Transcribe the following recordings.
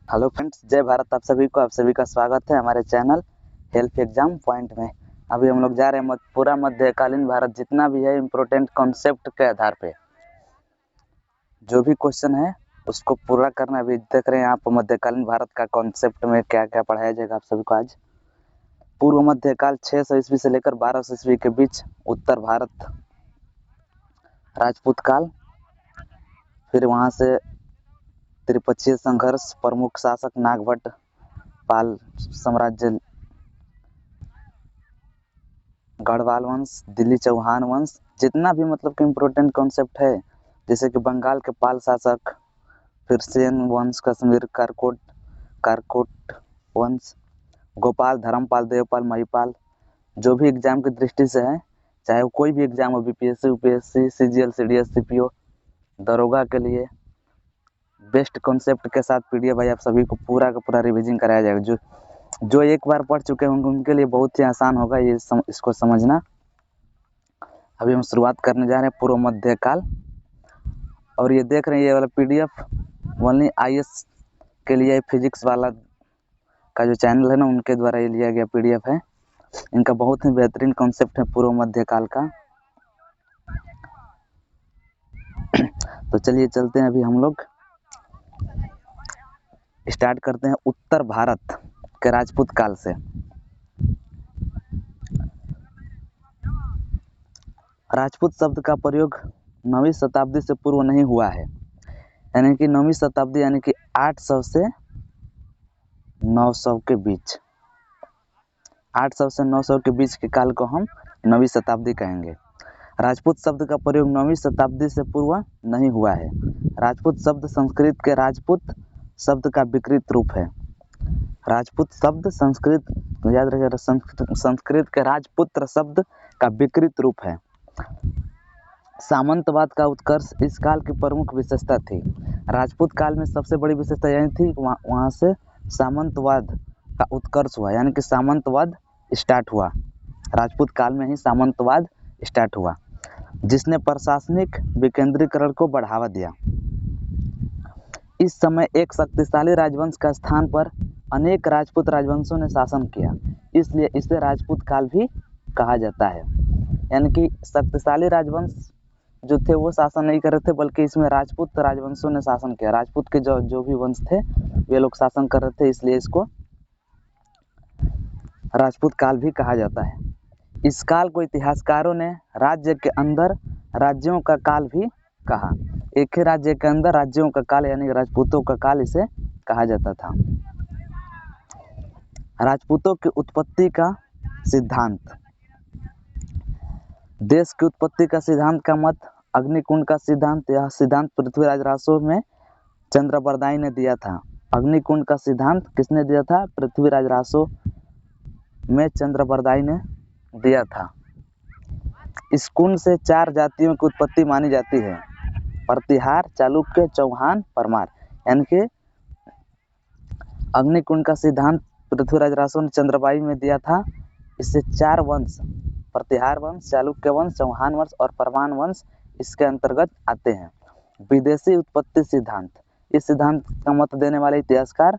Hello friends, जय भारत। आप सभी का स्वागत है हमारे चैनल हेल्थ एग्जाम पॉइंट में। अभी हम लोग जा रहे हैं पूरा मध्यकालीन भारत जितना भी है इम्पोर्टेंट कॉन्सेप्ट के आधार पे जो भी क्वेश्चन है उसको पूरा करना। अभी देख रहे हैं आप मध्यकालीन भारत का कॉन्सेप्ट में क्या क्या पढ़ाया जाएगा आप सभी को। आज पूर्व मध्यकाल 600 ईस्वी से लेकर 1200 ईस्वी के बीच उत्तर भारत राजपूत काल, फिर वहाँ से त्रिपक्षीय संघर्ष, प्रमुख शासक नागभट्ट, पाल साम्राज्य, गढ़वाल वंश, दिल्ली चौहान वंश, जितना भी मतलब कि इम्पोर्टेंट कॉन्सेप्ट है, जैसे कि बंगाल के पाल शासक, फिर सेन वंश, कश्मीर कारकोट वंश, गोपाल, धर्मपाल, देवपाल, महिपाल, जो भी एग्जाम की दृष्टि से है, चाहे वो कोई भी एग्जाम हो, BPSC, UPSC, CGL, CDS, CPO, दरोगा के लिए बेस्ट कॉन्सेप्ट के साथ पीडीएफ भाई आप सभी को पूरा का पूरा रिवीजन कराया जाएगा। जो एक बार पढ़ चुके होंगे उनके लिए बहुत ही आसान होगा इसको समझना। अभी हम शुरुआत करने जा रहे हैं पूर्व मध्यकाल, और ये देख रहे हैं ये वाला पीडीएफ ओनली आईएएस के लिए फिजिक्स वाला का जो चैनल है ना, उनके द्वारा ये लिया गया पीडीएफ है। इनका बहुत ही बेहतरीन कॉन्सेप्ट है पूर्व मध्यकाल का। तो चलिए चलते हैं, अभी हम लोग स्टार्ट करते हैं उत्तर भारत के राजपूत काल से। राजपूत शब्द का प्रयोग 9वीं शताब्दी से पूर्व नहीं हुआ है, यानी कि 9वीं शताब्दी यानी कि 800 से 900 के बीच, 800 से 900 के बीच के काल को हम 9वीं शताब्दी कहेंगे। राजपूत शब्द का प्रयोग 9वीं शताब्दी से पूर्व नहीं हुआ है। राजपूत शब्द संस्कृत के राजपूत शब्द का विकृत रूप है। राजपूत शब्द संस्कृत, याद रखिएगा, संस्कृत के राजपुत्र शब्द का विकृत रूप है। सामंतवाद का उत्कर्ष इस काल की प्रमुख विशेषता थी। राजपूत काल में सबसे बड़ी विशेषता यही थी, वहाँ से सामंतवाद का उत्कर्ष हुआ, यानी कि सामंतवाद स्टार्ट हुआ। राजपूत काल में ही सामंतवाद स्टार्ट हुआ, जिसने प्रशासनिक विकेंद्रीकरण को बढ़ावा दिया। इस समय एक शक्तिशाली राजवंश का स्थान पर अनेक राजपूत राजवंशों ने शासन किया, इसलिए इसे राजपूत काल भी कहा जाता है। यानी कि शक्तिशाली राजवंश जो थे वो शासन नहीं कर रहे थे, बल्कि इसमें राजपूत राजवंशों ने शासन किया। राजपूत के जो भी वंश थे वे लोग शासन कर रहे थे, इसलिए इसको राजपूत काल भी कहा जाता है। इस काल को इतिहासकारों ने राज्य के अंदर राज्यों का काल भी कहा। एक ही राज्य के अंदर राज्यों का काल यानी राजपूतों का काल इसे कहा जाता था। राजपूतों की उत्पत्ति का सिद्धांत। देश की उत्पत्ति का सिद्धांत का मत अग्निकुंड का सिद्धांत, यह सिद्धांत पृथ्वीराज रासो में चंद्रबरदाई ने दिया था। अग्निकुंड का सिद्धांत किसने दिया था? पृथ्वीराज रासो में चंद्रबरदाई ने दिया था। इस कुंड से 4 जातियों की उत्पत्ति मानी जाती है: प्रतिहार, चालुक्य, चौहान, परमार। यानी कि अग्निकुंड का सिद्धांत पृथ्वीराज रासो ने चंद्रबाई में दिया था। इससे 4 वंश, प्रतिहार वंश, चालुक्य वंश, चौहान वंश और परमान वंश इसके अंतर्गत आते हैं। विदेशी उत्पत्ति सिद्धांत। इस सिद्धांत का मत देने वाले इतिहासकार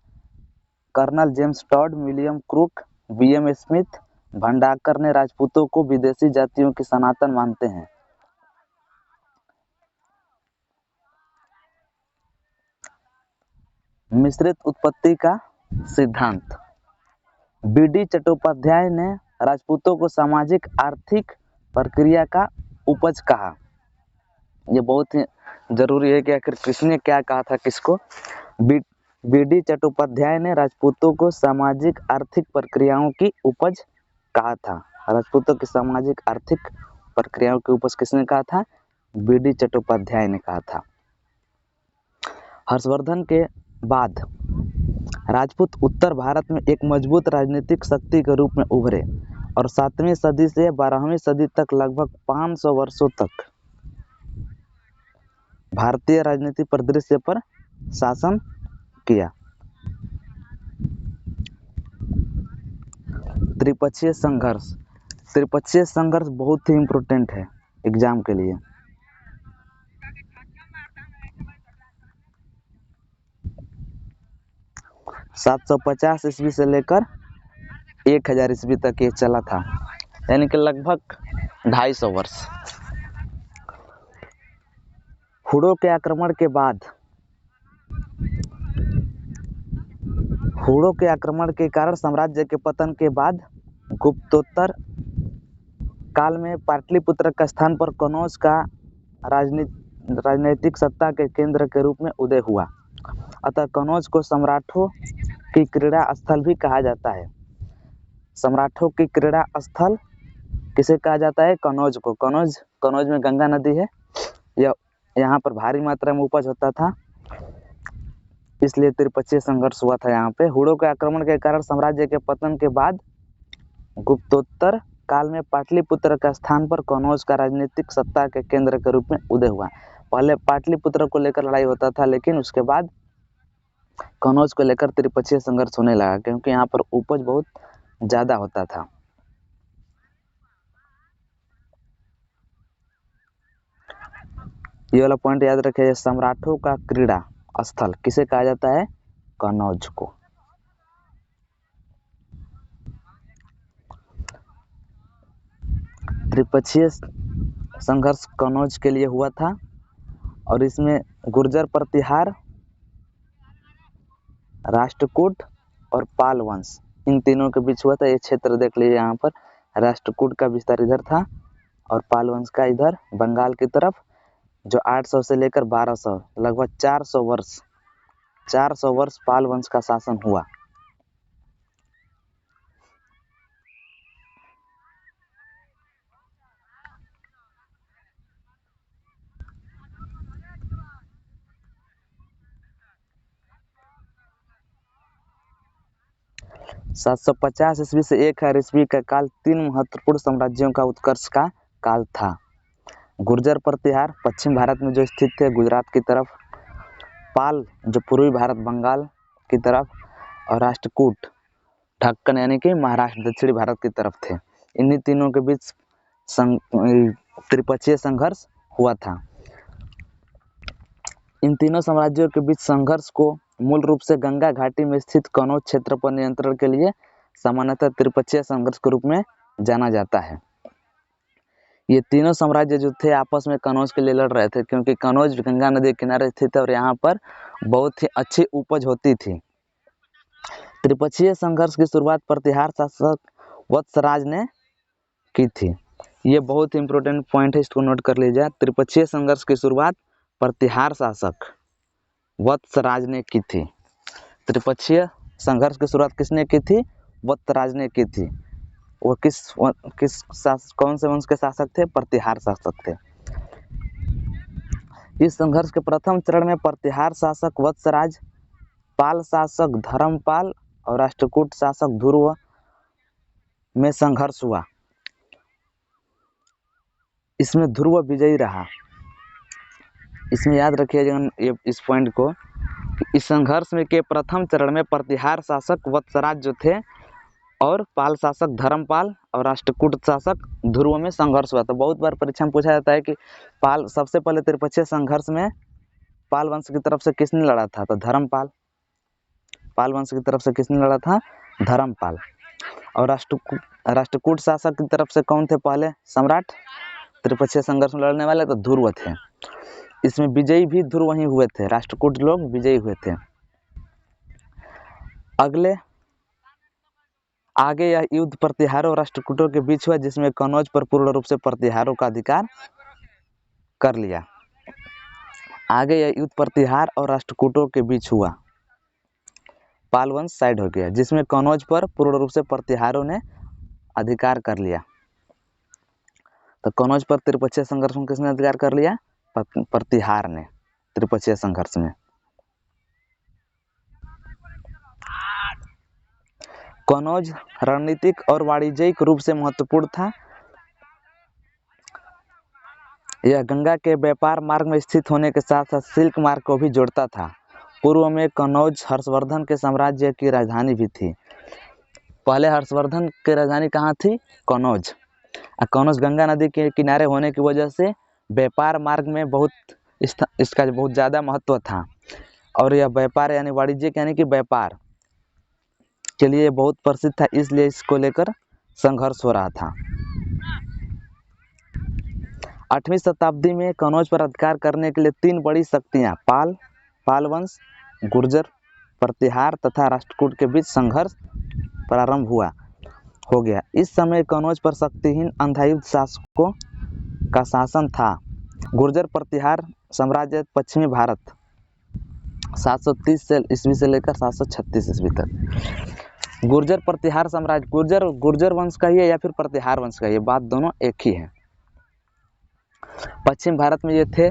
colonel James Tod, William Crooke, BM Smith, Bhandarkar ने राजपूतों को विदेशी जातियों की सनातन मानते हैं। मिश्रित उत्पत्ति का सिद्धांत। बीडी चट्टोपाध्याय ने राजपूतों को सामाजिक आर्थिक प्रक्रिया का उपज कहा। ये बहुत ही जरूरी है कि आखिर किसने क्या कहा था किसको। बीडी चट्टोपाध्याय ने राजपूतों को सामाजिक आर्थिक प्रक्रियाओं की उपज कहा था। राजपूतों की सामाजिक आर्थिक प्रक्रियाओं की उपज किसने कहा था? बीडी चट्टोपाध्याय ने कहा था। हर्षवर्धन के बाद राजपूत उत्तर भारत में एक मजबूत राजनीतिक शक्ति के रूप में उभरे और 7वीं सदी से 12वीं सदी तक लगभग 500 वर्षों तक भारतीय राजनीति परिदृश्य पर शासन किया। त्रिपक्षीय संघर्ष। त्रिपक्षीय संघर्ष बहुत ही इम्पोर्टेंट है एग्जाम के लिए। 750 ईस्वी से लेकर 1000 ईस्वी तक ये चला था, यानी कि लगभग 250 वर्ष। हुडों के आक्रमण के बाद, हुडों के आक्रमण के कारण साम्राज्य के पतन के बाद गुप्तोत्तर काल में पाटलिपुत्र का स्थान पर कनौज का राजनीतिक सत्ता के केंद्र के रूप में उदय हुआ। अतः कनौज को सम्राटों की क्रीड़ा स्थल भी कहा जाता है। सम्राटों की क्रीड़ा स्थल किसे कहा जाता है? कनौज को। कनौज में गंगा नदी है, यहाँ पर भारी मात्रा में उपज होता था, इसलिए त्रिपक्षीय संघर्ष हुआ था यहाँ पे। हुडों के आक्रमण के कारण साम्राज्य के पतन के बाद गुप्तोत्तर काल में पाटलिपुत्र का स्थान पर कनौज का राजनीतिक सत्ता के केंद्र के रूप में उदय हुआ। पहले पाटलिपुत्र को लेकर लड़ाई होता था, लेकिन उसके बाद कनौज को लेकर त्रिपक्षीय संघर्ष होने लगा, क्योंकि यहाँ पर उपज बहुत ज्यादा होता था। ये वाला पॉइंट याद रखिए, सम्राटों का क्रीड़ा स्थल किसे कहा जाता है? कनौज को। त्रिपक्षीय संघर्ष कनौज के लिए हुआ था और इसमें गुर्जर प्रतिहार, राष्ट्रकूट और पाल वंश, इन तीनों के बीच हुआ था। ये क्षेत्र देख लीजिए, यहाँ पर राष्ट्रकूट का विस्तार इधर था और पाल वंश का इधर बंगाल की तरफ, जो 800 से लेकर 1200, लगभग 400 वर्ष पाल वंश का शासन हुआ। सात सौ 50 ईस्वी से 1000 ईस्वी का काल 3 महत्वपूर्ण साम्राज्यों का उत्कर्ष का काल था। गुर्जर प्रतिहार पश्चिम भारत में जो स्थित थे, गुजरात की तरफ, पाल जो पूर्वी भारत बंगाल की तरफ, और राष्ट्रकूट ढक्कन यानी कि महाराष्ट्र दक्षिणी भारत की तरफ थे। इन्हीं तीनों के बीच त्रिपक्षीय संघर्ष हुआ था। इन तीनों साम्राज्यों के बीच संघर्ष को मूल रूप से गंगा घाटी में स्थित कनौज क्षेत्र पर नियंत्रण के लिए सामान्यतः त्रिपक्षीय संघर्ष के रूप में जाना जाता है। ये तीनों साम्राज्य जो थे आपस में कनौज के लिए लड़ रहे थे, क्योंकि कनौज गंगा नदी के किनारे स्थित है और यहाँ पर बहुत ही अच्छी उपज होती थी। त्रिपक्षीय संघर्ष की शुरुआत प्रतिहार शासक वत्सराज ने की थी। ये बहुत ही इंपॉर्टेंट पॉइंट है, इसको नोट कर लीजिए। त्रिपक्षीय संघर्ष की शुरुआत प्रतिहार शासक वत्सराज ने की थी। त्रिपक्षीय संघर्ष की शुरुआत किसने की थी? वत्सराज ने की थी। वो कौन से वंश के शासक थे? प्रतिहार शासक थे। इस संघर्ष के प्रथम चरण में प्रतिहार शासक वत्सराज, पाल शासक धर्मपाल और राष्ट्रकूट शासक ध्रुव में संघर्ष हुआ। इसमें ध्रुव विजयी रहा। इसमें याद रखिए इस पॉइंट को, इस संघर्ष में के प्रथम चरण में प्रतिहार शासक वत्सराज जो थे और पाल शासक धर्मपाल और राष्ट्रकूट शासक ध्रुव में संघर्ष हुआ। तो बहुत बार परीक्षा में पूछा जाता है कि सबसे पहले त्रिपक्षीय संघर्ष में पाल वंश की तरफ से किसने लड़ा था? तो धर्मपाल। पाल वंश की तरफ से किसने लड़ा था? धर्मपाल। और राष्ट्रकूट शासक की तरफ से कौन थे पहले सम्राट त्रिपक्षीय संघर्ष में लड़ने वाले? तो ध्रुव थे। इसमें विजयी भी ध्रुव ही हुए थे, राष्ट्रकूट लोग विजयी हुए थे। आगे यह युद्ध प्रतिहारों और राष्ट्रकूटों के बीच हुआ, जिसमें कनौज पर पूर्ण रूप से प्रतिहारों का अधिकार कर लिया। आगे यह युद्ध प्रतिहार और राष्ट्रकूटों के बीच हुआ, पाल वंश साइड हो गया, जिसमें कनौज पर पूर्ण रूप से प्रतिहारों ने अधिकार कर लिया। तो कनौज पर त्रिपक्षीय संघर्ष में किसने अधिकार कर लिया? प्रतिहार ने त्रिपक्षीय संघर्ष में। कनौज रणनीतिक और वाणिज्यिक रूप से महत्वपूर्ण था। यह गंगा के व्यापार मार्ग में स्थित होने के साथ साथ सिल्क मार्ग को भी जोड़ता था। पूर्व में कनौज हर्षवर्धन के साम्राज्य की राजधानी भी थी। पहले हर्षवर्धन की राजधानी कहाँ थी? कनौज। कनौज गंगा नदी के किनारे होने की वजह से व्यापार मार्ग में इसका बहुत ज़्यादा महत्व था। और यह व्यापार यानी वाणिज्य यानी कि व्यापार के लिए बहुत प्रसिद्ध था, इसलिए इसको लेकर संघर्ष हो रहा था। 8वीं शताब्दी में कनौज पर अधिकार करने के लिए 3 बड़ी शक्तियां पाल वंश, गुर्जर प्रतिहार तथा राष्ट्रकूट के बीच संघर्ष प्रारंभ हो गया। इस समय कनौज पर शक्तिहीन अंधायुक्त शासकों का शासन था। गुर्जर प्रतिहार साम्राज्य पश्चिमी भारत 730 ईस्वी से लेकर 736 ईस्वी तक। गुर्जर प्रतिहार साम्राज्य, गुर्जर वंश का ही है या फिर प्रतिहार वंश का, ये बात दोनों एक ही है। पश्चिम भारत में ये थे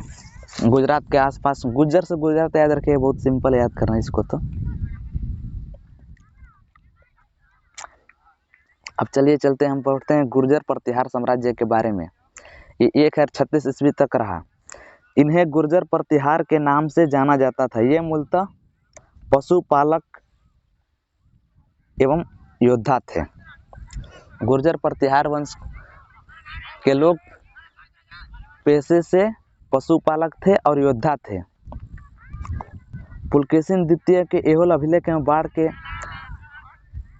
गुजरात के आसपास। गुर्जर से गुजरात याद रखिए, बहुत सिंपल याद करना इसको। तो अब चलिए चलते हैं, हम पढ़ते हैं गुर्जर प्रतिहार साम्राज्य के बारे में। ये 1036 ईस्वी तक रहा। इन्हें गुर्जर प्रतिहार के नाम से जाना जाता था। ये मूलतः पशुपालक एवं योद्धा थे। गुर्जर प्रतिहार वंश के लोग पेशे से पशुपालक थे और योद्धा थे। पुलकेशिन द्वितीय के एहोल अभिलेख एवं बाढ़ के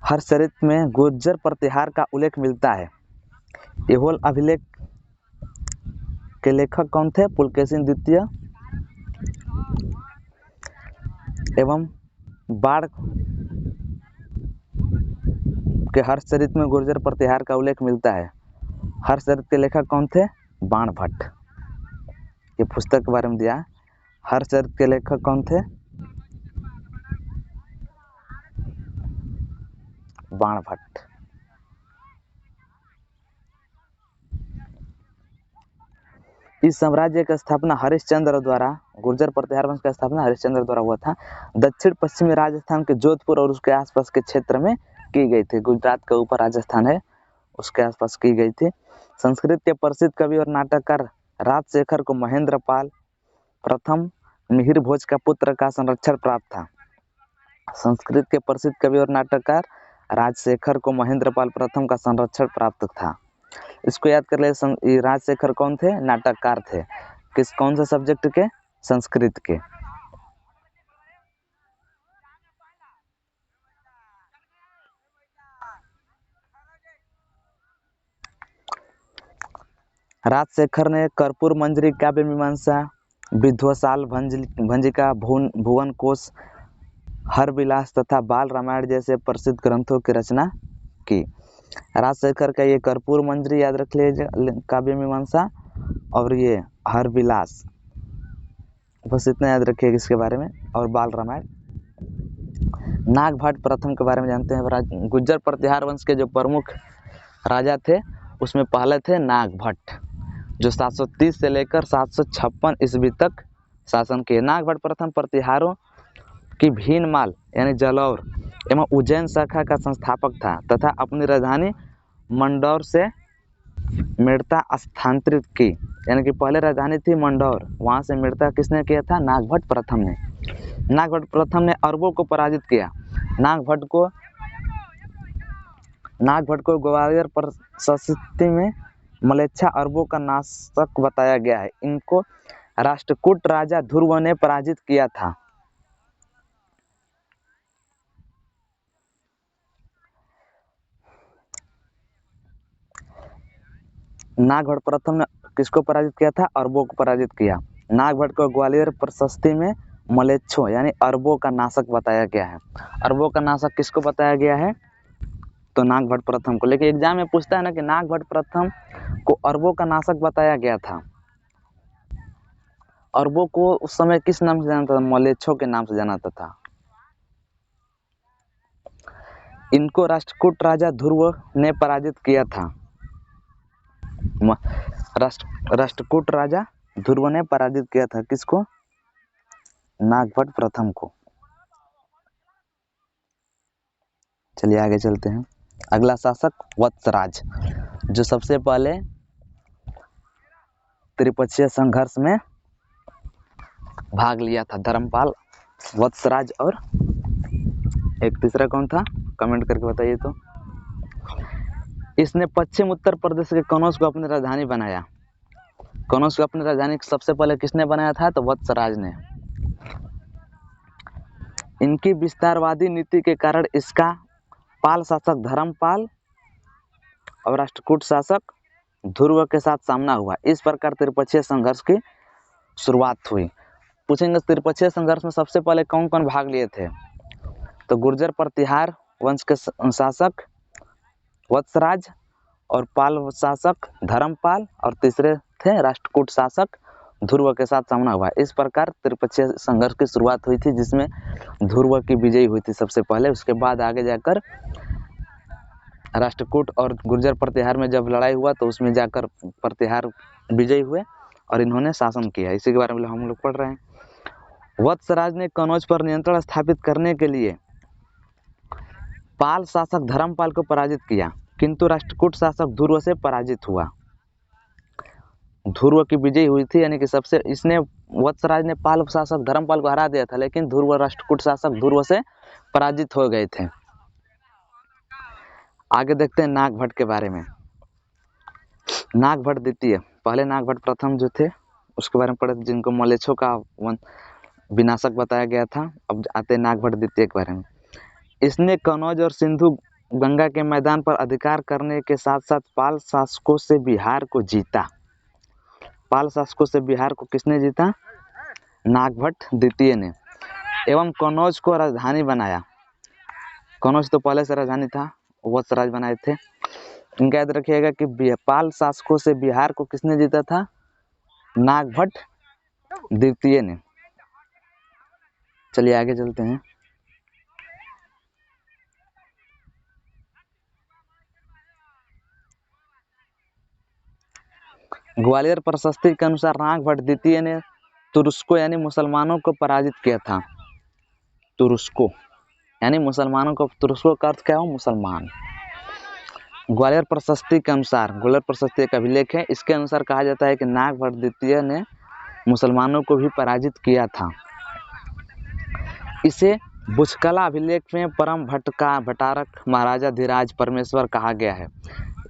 हर्षचरित में गुर्जर प्रतिहार का उल्लेख मिलता है। एहोल अभिलेख के लेखक कौन थे? पुलकेशिन द्वितीय। एवं बाढ़ के हर्षचरित में गुर्जर प्रतिहार का उल्लेख मिलता है। हर्षचरित के लेखक कौन थे? बाणभट्ट। ये पुस्तक के बारे में दिया। हर्षचरित के लेखक कौन थे? बाणभट्ट। इस साम्राज्य की स्थापना हरिश्चंद्र द्वारा, गुर्जर प्रतिहार वंश की स्थापना हरिश्चंद्र द्वारा हुआ था। दक्षिण पश्चिमी राजस्थान के जोधपुर और उसके आसपास के क्षेत्र में की गई थी। गुजरात के ऊपर राजस्थान है, उसके आसपास की गई थी। संस्कृत के प्रसिद्ध कवि और नाटककार राजशेखर को महेंद्र पाल प्रथम मिहिर भोज का पुत्र का संरक्षण प्राप्त था। संस्कृत के प्रसिद्ध कवि और नाटककार राजशेखर को महेंद्र पाल प्रथम का संरक्षण प्राप्त था। इसको याद कर ले। राजशेखर कौन थे? नाटककार थे। कौन से सब्जेक्ट के? संस्कृत के। राजशेखर ने कर्पूर मंजरी काव्य मीमांसा, विध्वसाल भंजिका, भुवन कोश, हर विलास तथा बाल रामायण जैसे प्रसिद्ध ग्रंथों की रचना की। राजशेखर का ये कर्पूर मंजरी याद रख लीजिए, काव्य मीमांसा, और ये हर विलास, बस इतना याद रखिए इसके बारे में, और बाल रामायण। नागभट्ट प्रथम के बारे में जानते हैं। गुर्जर प्रतिहार वंश के जो प्रमुख राजा थे उसमें पहले थे नागभट्ट, जो 730 से लेकर 756 ईस्वी तक शासन किए। नागभट्ट प्रथम प्रतिहारों की भीनमाल यानी जलौर एवं उज्जैन शाखा का संस्थापक था तथा अपनी राजधानी मंदौर से मेड़ता स्थानांतरित की। यानी कि पहले राजधानी थी मंदौर, वहां से मेड़ता किसने किया था? नागभट्ट प्रथम ने। नागभट्ट प्रथम ने अरबों को पराजित किया। नागभट्ट को ग्वालियर प्रशस्ति में मलेच्छा अरबों का नाशक बताया गया है। इनको राष्ट्रकूट राजा ध्रुव ने पराजित किया था। नागभट्ट प्रथम ने किसको पराजित किया था? अरबों को पराजित किया। नागभट्ट को ग्वालियर प्रशस्ति में मलेच्छों यानी अरबों का नाशक बताया गया है। अरबों का नाशक किसको बताया गया है? तो नागभट्ट प्रथम को। लेकिन एग्जाम में पूछता है ना कि नागभट्ट प्रथम को अरबों का नाशक बताया गया था। अरबों को उस समय किस नाम से जाना था? मलेच्छों के नाम से जाना था। इनको राष्ट्रकूट राजा ध्रुव ने पराजित किया था। राष्ट्रकूट राजा ध्रुव ने पराजित किया था किसको? नागभट्ट प्रथम को। चलिए आगे चलते हैं। अगला शासक वत्सराज, जो सबसे पहले त्रिपक्षीय संघर्ष में भाग लिया था। धर्मपाल, वत्सराज और एक तीसरा कौन था? कमेंट करके बताइए। तो इसने पश्चिम उत्तर प्रदेश के कनौज को अपनी राजधानी बनाया। कनौज को अपनी राजधानी सबसे पहले किसने बनाया था? तो वत्सराज ने। इनकी विस्तारवादी नीति के कारण इसका पाल शासक धर्मपाल और राष्ट्रकूट शासक ध्रुव के साथ सामना हुआ। इस प्रकार त्रिपक्षीय संघर्ष की शुरुआत हुई। पूछेंगे त्रिपक्षीय संघर्ष में सबसे पहले कौन कौन भाग लिए थे? तो गुर्जर प्रतिहार वंश के शासक वत्सराज और पाल शासक धर्मपाल और तीसरे थे राष्ट्रकूट शासक ध्रुव के साथ सामना हुआ। इस प्रकार त्रिपक्षीय संघर्ष की शुरुआत हुई थी, जिसमें ध्रुव की विजयी हुई थी सबसे पहले। उसके बाद आगे जाकर राष्ट्रकूट और गुर्जर प्रतिहार में जब लड़ाई हुआ तो उसमें जाकर प्रतिहार विजयी हुए और इन्होंने शासन किया। इसी के बारे में हम लोग पढ़ रहे हैं। वत्सराज ने कनौज पर नियंत्रण स्थापित करने के लिए पाल शासक धर्मपाल को पराजित किया, किंतु राष्ट्रकूट शासक ध्रुव से पराजित हुआ। ध्रुव की विजय हुई थी, यानी कि सबसे इसने वत्सराज ने पाल शासक धर्मपाल को हरा दिया था, लेकिन ध्रुव राष्ट्रकूट शासक ध्रुव से पराजित हो गए थे। आगे देखते हैं नागभट्ट के बारे में। नागभट्ट द्वितीय, पहले नागभट्ट प्रथम जो थे उसके बारे में पढ़े, जिनको मलेच्छों का विनाशक बताया गया था। अब आते हैं नागभट्ट द्वितीय के बारे में। इसने कनौज और सिंधु गंगा के मैदान पर अधिकार करने के साथ साथ पाल शासकों से बिहार को जीता। पाल शासकों से बिहार को किसने जीता? नागभट्ट द्वितीय ने। एवं कनौज को राजधानी बनाया। कनौज तो पहले से राजधानी था, वत्सराज बनाए थे। इनका याद रखिएगा कि पाल शासकों से बिहार को किसने जीता था? नागभट्ट द्वितीय ने। चलिए आगे चलते हैं। ग्वालियर प्रशस्ति के अनुसार नागभट्ट द्वितीय ने तुरुस्को यानी मुसलमानों को पराजित किया था। तुरुस्को यानी मुसलमानों को, तुरुस्को का अर्थ क्या हो? मुसलमान। ग्वालियर प्रशस्ति के अनुसार, ग्वालियर प्रशस्ति एक अभिलेख है, इसके अनुसार कहा जाता है कि नागभट्ट द्वितीय ने मुसलमानों को भी पराजित किया था। इसे बुचकला अभिलेख में परम भट्टारक महाराजा धीराज परमेश्वर कहा गया है।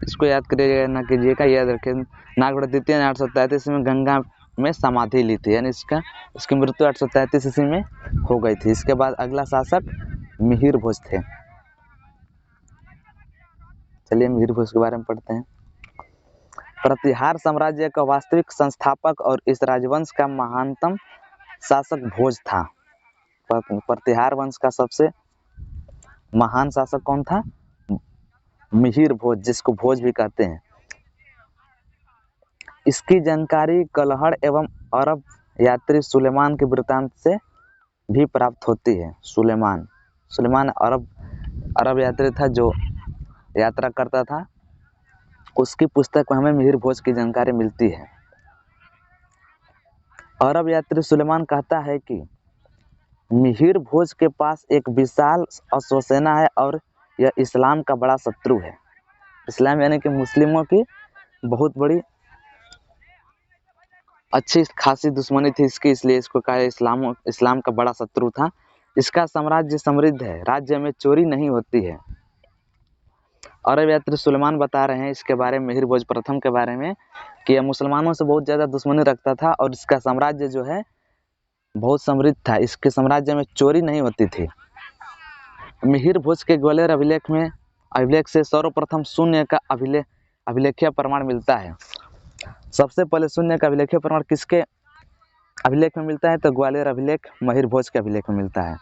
इसको याद करिएगा ना, कीजिएगा, याद रखें। नागभट्ट द्वितीय ने 833 में गंगा में समाधि ली थी, यानी इसकी मृत्यु 833 ईस्वी में हो गई थी। इसके बाद अगला शासक मिहिर भोज थे। चलिए मिहिर भोज के बारे में पढ़ते हैं। प्रतिहार साम्राज्य का वास्तविक संस्थापक और इस राजवंश का महानतम शासक भोज था। प्रतिहार वंश का सबसे महान शासक कौन था? मिहिर भोज, जिसको भोज भी कहते हैं। इसकी जानकारी कलहड़ एवं अरब यात्री सुलेमान के वृत्तांत से भी प्राप्त होती है। सुलेमान अरब यात्री था जो यात्रा करता था, उसकी पुस्तक में हमें मिहिर भोज की जानकारी मिलती है। अरब यात्री सुलेमान कहता है कि मिहिर भोज के पास एक विशाल अश्वसेना है और यह इस्लाम का बड़ा शत्रु है। इस्लाम यानी कि मुस्लिमों की बहुत बड़ी अच्छी खासी दुश्मनी थी इसकी, इसलिए इसको कहा इस्लाम का बड़ा शत्रु था। इसका साम्राज्य समृद्ध है, राज्य में चोरी नहीं होती है। अरब यात्री सुलेमान बता रहे हैं इसके बारे में, मिहिर भोज प्रथम के बारे में, कि यह मुसलमानों से बहुत ज़्यादा दुश्मनी रखता था और इसका साम्राज्य जो है बहुत समृद्ध था। इसके साम्राज्य में चोरी नहीं होती थी। मिहिर भोज के ग्वालियर अभिलेख से सर्वप्रथम शून्य का अभिलेखीय प्रमाण मिलता है। सबसे पहले शून्य का अभिलेखीय प्रमाण किसके अभिलेख में मिलता है? तो ग्वालियर अभिलेख मिहिर भोज के अभिलेख में मिलता है।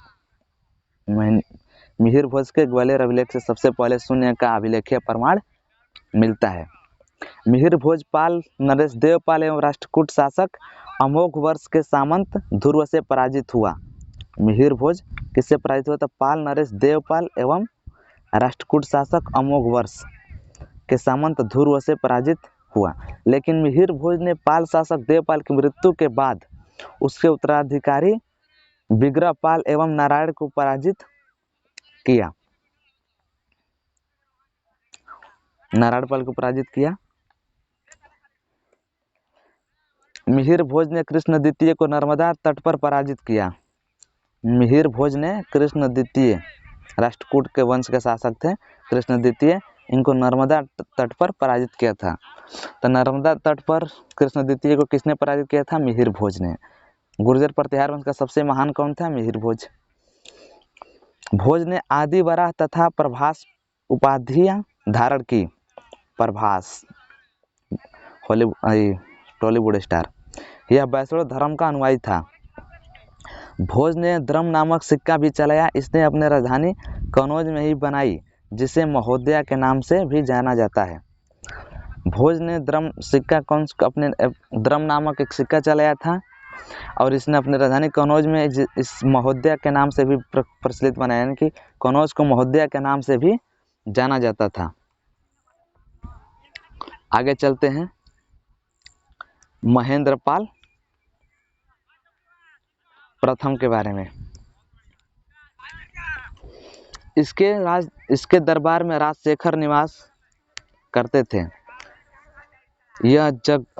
मिहिर भोज के ग्वालियर अभिलेख से सबसे पहले शून्य का अभिलेखीय प्रमाण मिलता है। मिहिर भोज पाल नरेश देवपाल एवं राष्ट्रकूट शासक अमोघ वर्ष के सामंत ध्रुव से पराजित हुआ। मिहिर भोज किससे पराजित हुआ? तो पाल नरेश देवपाल एवं राष्ट्रकूट शासक अमोघ वर्ष के सामंत ध्रुव से पराजित हुआ। लेकिन मिहिर भोज ने पाल शासक देवपाल की मृत्यु के बाद उसके उत्तराधिकारी विग्रहपाल एवं नारायण को पराजित किया। नारायणपाल को पराजित किया। मिहिर भोज ने कृष्ण द्वितीय को नर्मदा तट पर पराजित किया। मिहिर भोज ने कृष्ण द्वितीय, राष्ट्रकूट के वंश के शासक थे कृष्ण द्वितीय, इनको नर्मदा तट पर पराजित किया था। तो नर्मदा तट पर कृष्ण द्वितीय को किसने पराजित किया था? मिहिर भोज ने। गुर्जर प्रतिहार वंश का सबसे महान कौन था? मिहिर भोज। भोज ने आदि वराह तथा प्रभास उपाधियां धारण की। प्रभास टॉलीवुड स्टार, यह वैष्णव धर्म का अनुयायी था। भोज ने द्रम नामक सिक्का भी चलाया। इसने अपनी राजधानी कनौज में ही बनाई, जिसे महोदया के नाम से भी जाना जाता है। भोज ने द्रम सिक्का अपने द्रम नामक एक सिक्का चलाया था और इसने अपनी राजधानी कनौज में इस महोदया के नाम से भी प्रचलित बनाया, यानी कि कनौज को महोदया के नाम से भी जाना जाता था। आगे चलते हैं महेंद्रपाल प्रथम के बारे में। इसके दरबार में राजशेखर निवास करते थे। यह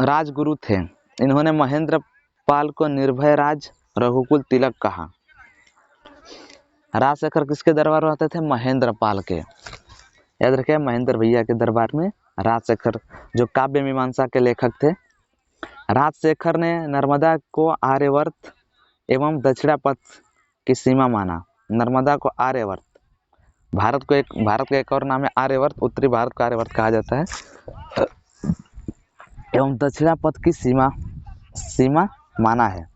राजगुरु थे। इन्होंने महेंद्रपाल को निर्भय राज रघुकुल तिलक कहा। राजशेखर किसके दरबार में आते थे? महेंद्रपाल के। याद रखिए, महेंद्र भैया के दरबार में राजशेखर, जो काव्य मीमांसा के लेखक थे। राजशेखर ने नर्मदा को आर्यवर्त एवं दक्षिणापथ की सीमा माना। नर्मदा को आर्यवर्त, भारत का एक और नाम है आर्यवर्त, उत्तरी भारत को आर्यवर्त कहा जाता है, एवं दक्षिणापथ की सीमा माना है।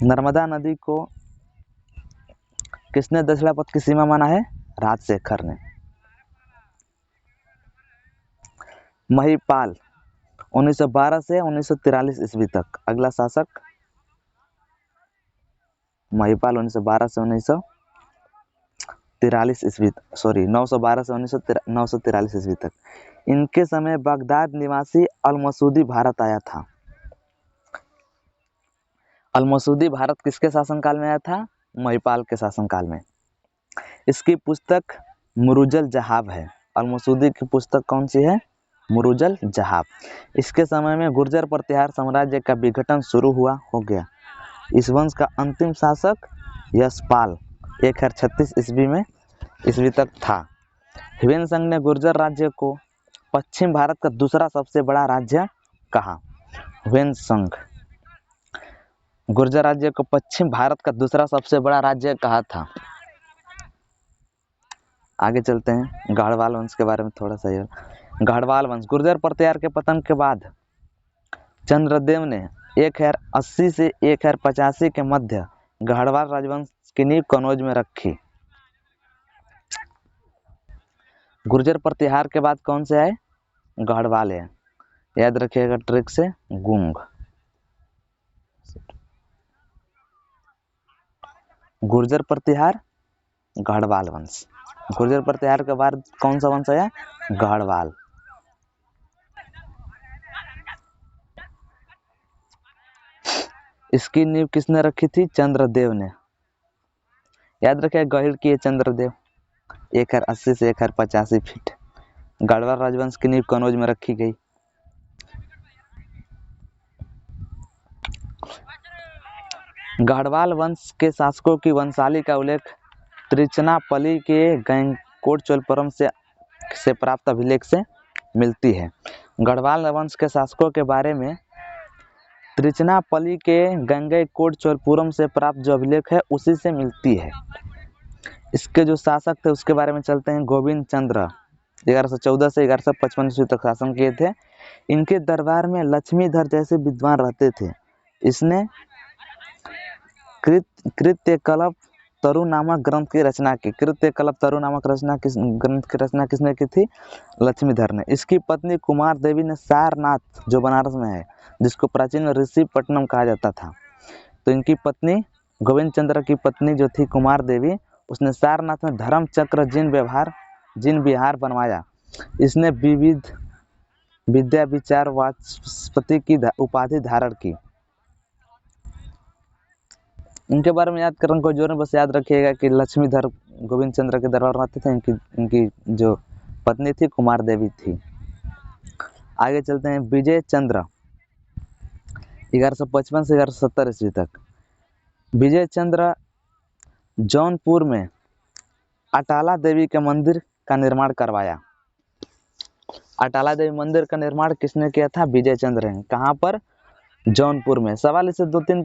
नर्मदा नदी को किसने दक्षिणापथ की सीमा माना है? राजशेखर ने। महिपाल 1912 से 1943 ईस्वी तक अगला शासक। महिपाल 1912 से 1943 ईस्वी, 912 से 943 ईस्वी तक। इनके समय बगदाद निवासी अल-मसूदी भारत आया था। अल-मसूदी भारत किसके शासनकाल में आया था? महिपाल के शासनकाल में। इसकी पुस्तक मुरुजल जहाब है। अल-मसूदी की पुस्तक कौन सी है? मुरुजल जहाब। इसके समय में गुर्जर प्रतिहार साम्राज्य का विघटन शुरू हो गया। इस वंश का अंतिम शासक यशपाल 1036 ईस्वी तक था। ह्वेनसंग ने गुर्जर राज्य को पश्चिम भारत का दूसरा सबसे बड़ा राज्य कहा। ह्वेनसंग गुर्जर राज्य को पश्चिम भारत का दूसरा सबसे बड़ा राज्य कहा था। आगे चलते हैं गढ़वाल वंश के बारे में थोड़ा सा। गढ़वाल वंश गुर्जर प्रतिहार के पतन के बाद चंद्रदेव ने 1080 से 1085 के मध्य गढ़वाल राजवंश की नींव कनौज में रखी। गुर्जर प्रतिहार के बाद कौन से आए? गढ़वाल है। याद रखिएगा ट्रिक से, गुंग। गुर्जर प्रतिहार, गढ़वाल वंश। गुर्जर प्रतिहार के बाद कौन सा वंश आया? गढ़वाल। इसकी नींव किसने रखी थी? चंद्रदेव ने। याद रखिए, गढ़ किए चंद्रदेव। 1080 से 1085 फीट गढ़वाल राजवंश की नींव कनौज में रखी गई। गढ़वाल वंश के शासकों की वंशावली का उल्लेख त्रिचनापल्ली के गंगकोट चोलपुरम से प्राप्त अभिलेख से मिलती है। गढ़वाल वंश के शासकों के बारे में त्रिचनापल्ली के गंगकोट चोलपुरम से प्राप्त जो अभिलेख है उसी से मिलती है। इसके जो शासक थे उसके बारे में चलते हैं। गोविंद चंद्र 1114 से 1155 ईस्वी तक शासन किए थे। इनके दरबार में लक्ष्मीधर जैसे विद्वान रहते थे। इसने कृत्यकल्प तरु नामक ग्रंथ की रचना की। कृत्यकल्प तरु नामक ग्रंथ की रचना किसने की थी? लक्ष्मीधर ने। इसकी पत्नी कुमार देवी ने सारनाथ, जो बनारस में है, जिसको प्राचीन में ऋषि पट्टनम कहा जाता था, तो इनकी पत्नी गोविंद चंद्र की पत्नी जो थी कुमार देवी, उसने सारनाथ में धर्म चक्र जिन विहार बनवाया। इसने विविध विद्या विचार वाचस्पति की उपाधि धारण की। इनके बारे में याद करने को जोर, बस याद रखिएगा कि लक्ष्मीधर गोविंद चंद्र के दरबार में आते थे। इनकी जो पत्नी थी कुमार देवी थी। आगे चलते हैं विजय चंद्र 1155 से 1170 ईस्वी तक। विजय चंद्र जौनपुर में अटाला देवी के मंदिर का निर्माण करवाया। अटाला देवी मंदिर का निर्माण किसने किया था? विजय चंद्र ने। कहाँ पर? जौनपुर में। सवाल इससे 2-3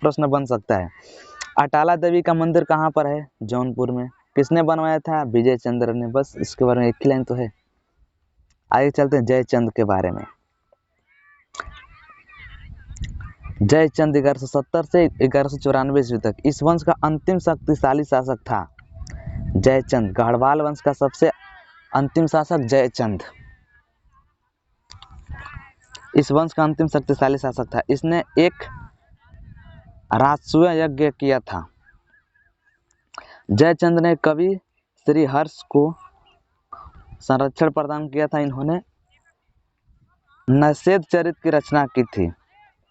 प्रश्न बन सकता है। अटाला देवी का मंदिर कहाँ पर है? जौनपुर में। किसने बनवाया था? विजय चंद्र ने। बस इसके बारे में एक ही लाइन तो है। आगे चलते हैं जयचंद के बारे में। जयचंद 1170 से 1194 ईस्वी तक इस वंश का अंतिम शक्तिशाली शासक था। जयचंद, गढ़वाल वंश का सबसे अंतिम शासक जयचंद इस वंश का अंतिम शक्तिशाली शासक था। इसने एक राजसूय यज्ञ किया था। जयचंद ने कवि श्री हर्ष को संरक्षण प्रदान किया था। इन्होंने नैषेध चरित की रचना की थी।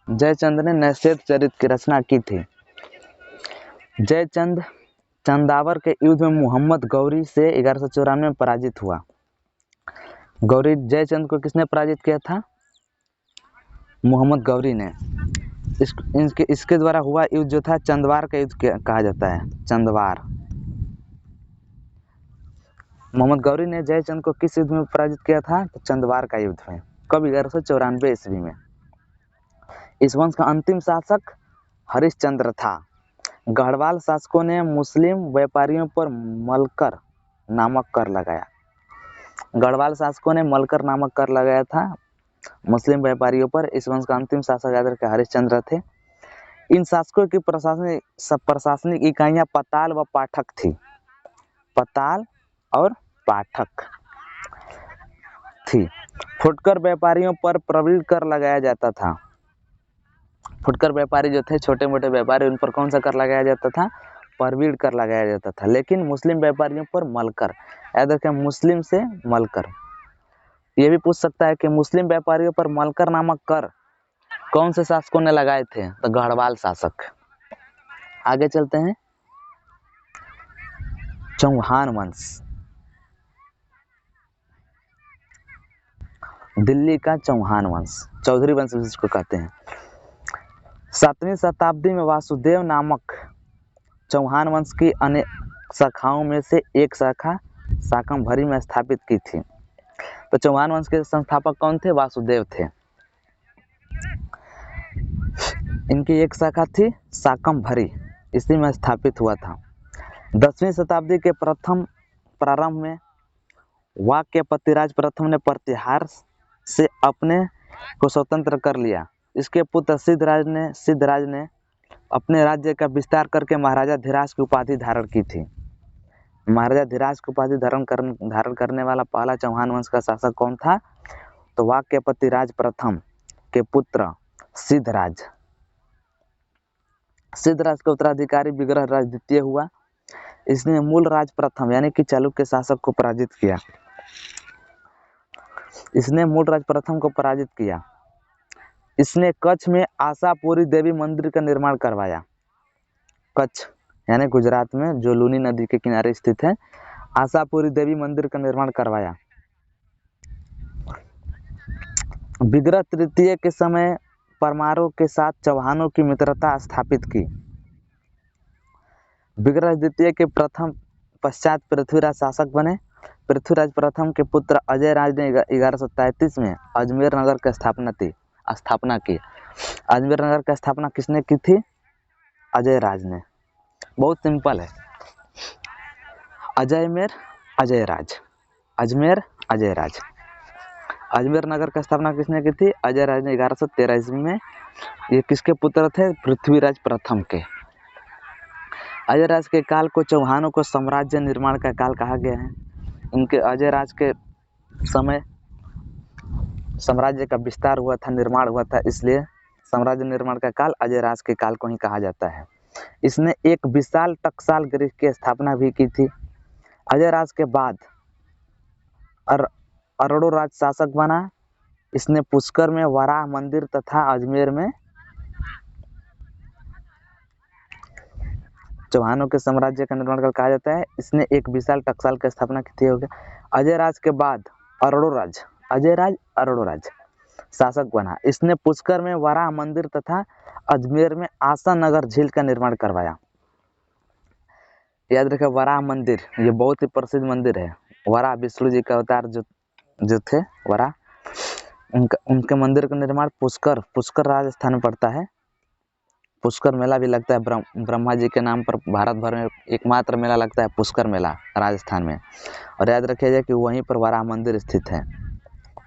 जयचंद ने नैषेध चरित की रचना की थी। जयचंद चंदावर के युद्ध में मोहम्मद गौरी से 1194 में पराजित हुआ। गौरी जयचंद को किसने पराजित किया था? मोहम्मद गौरी ने। इसके द्वारा हुआ युद्ध जो था चंदवार का युद्ध कहा जाता है। चंदवार। मोहम्मद गौरी ने जयचंद को किस युद्ध में पराजित किया था? तो चंदवार का युद्ध में। कब? 1194 ईस्वी में। इस वंश का अंतिम शासक हरिश्चंद्र था। गढ़वाल शासकों ने मुस्लिम व्यापारियों पर मलकर नामक कर लगाया। गढ़वाल शासकों ने मलकर नामक कर लगाया था मुस्लिम व्यापारियों पर। इस वंश का अंतिम शासक याद रखें हरिश्चंद्र थे। इन शासकों की प्रशासनिक इकाइयां पताल व पाठक थी। पताल और पाठक थी। फुटकर व्यापारियों पर प्रबल कर लगाया जाता था। फुटकर व्यापारी जो थे, छोटे मोटे व्यापारी, उन पर कौन सा कर लगाया जाता था? प्रबल कर लगाया जाता था। लेकिन मुस्लिम व्यापारियों पर मलकर, याद रखें मुस्लिम से मलकर। ये भी पूछ सकता है कि मुस्लिम व्यापारियों पर मलकर नामक कर कौन से शासकों ने लगाए थे? तो गढ़वाल शासक। आगे चलते हैं। चौहान वंश, दिल्ली का चौहान वंश, चौधरी वंश जिसको कहते हैं। 7वीं शताब्दी में वासुदेव नामक चौहान वंश की अनेक शाखाओं में से एक शाखा शाकंभरी में स्थापित की थी। तो चौहान वंश के संस्थापक कौन थे? वासुदेव थे। इनकी एक शाखा थी शाकंभरी, इसी में स्थापित हुआ था। 10वीं शताब्दी के प्रारंभ में वाक्यपतिराज प्रथम ने प्रतिहार से अपने को स्वतंत्र कर लिया। इसके पुत्र सिद्धराज ने अपने राज्य का विस्तार करके महाराजा धीराज की उपाधि धारण की थी। महाराजा धीराज की उपाधि धारण करने वाला पहला चौहान वंश का शासक कौन था? तो वाक्यपतिराज प्रथम के पुत्र सिद्धराज। सिद्धराज का उत्तराधिकारी विग्रहराज द्वितीय हुआ। इसने मूलराज प्रथम यानी कि चालुक्य शासक को पराजित किया। इसने कच्छ में आशापुरी देवी मंदिर का निर्माण करवाया। कच्छ यानी गुजरात में, जो लूनी नदी के किनारे स्थित है, आशापुरी देवी मंदिर का निर्माण करवाया। विग्रह तृतीय के समय परमारों के साथ चौहानों की मित्रता स्थापित की। विग्रह द्वितीय के प्रथम पश्चात पृथ्वीराज शासक बने। पृथ्वीराज प्रथम के पुत्र अजय राज ने 1133 में अजमेर नगर की स्थापना की। अजमेर नगर की स्थापना किसने की थी? अजय राज ने। बहुत सिंपल है। अजमेर अजय राज, अजमेर अजय राज। अजमेर नगर की स्थापना किसने की थी? अजय राज ने 1113 ईस्वी में। ये किसके पुत्र थे? पृथ्वीराज प्रथम के। अजय राज के काल को चौहानों को साम्राज्य निर्माण का काल कहा गया है। इनके अजय राज के समय साम्राज्य का विस्तार हुआ था, निर्माण हुआ था, इसलिए साम्राज्य निर्माण का काल अजय राज के काल को ही कहा जाता है। इसने एक विशाल टकसाल गृह की स्थापना भी की थी। अजय राज के बाद अरोड़ो राज शासक बना। इसने पुष्कर में वराह मंदिर तथा अजमेर में चौहानों के साम्राज्य का निर्माण कर कहा जाता है। इसने एक विशाल टकसाल की स्थापना की थी। हो गया। अजय राज के बाद अजय राज अरोड़ो राज शासक बना। इसने पुष्कर में वराह मंदिर तथा अजमेर में आशा नगर झील का निर्माण करवाया। याद रखें वराह मंदिर, ये बहुत ही प्रसिद्ध मंदिर है। वराह विष्णु जी का अवतार जो थे वराह, उनके मंदिर का निर्माण पुष्कर राजस्थान में पड़ता है। पुष्कर मेला भी लगता है ब्रह्मा जी के नाम पर भारत भर में एकमात्र मेला लगता है पुष्कर मेला राजस्थान में। और याद रखिए कि वहीं पर वराह मंदिर स्थित है,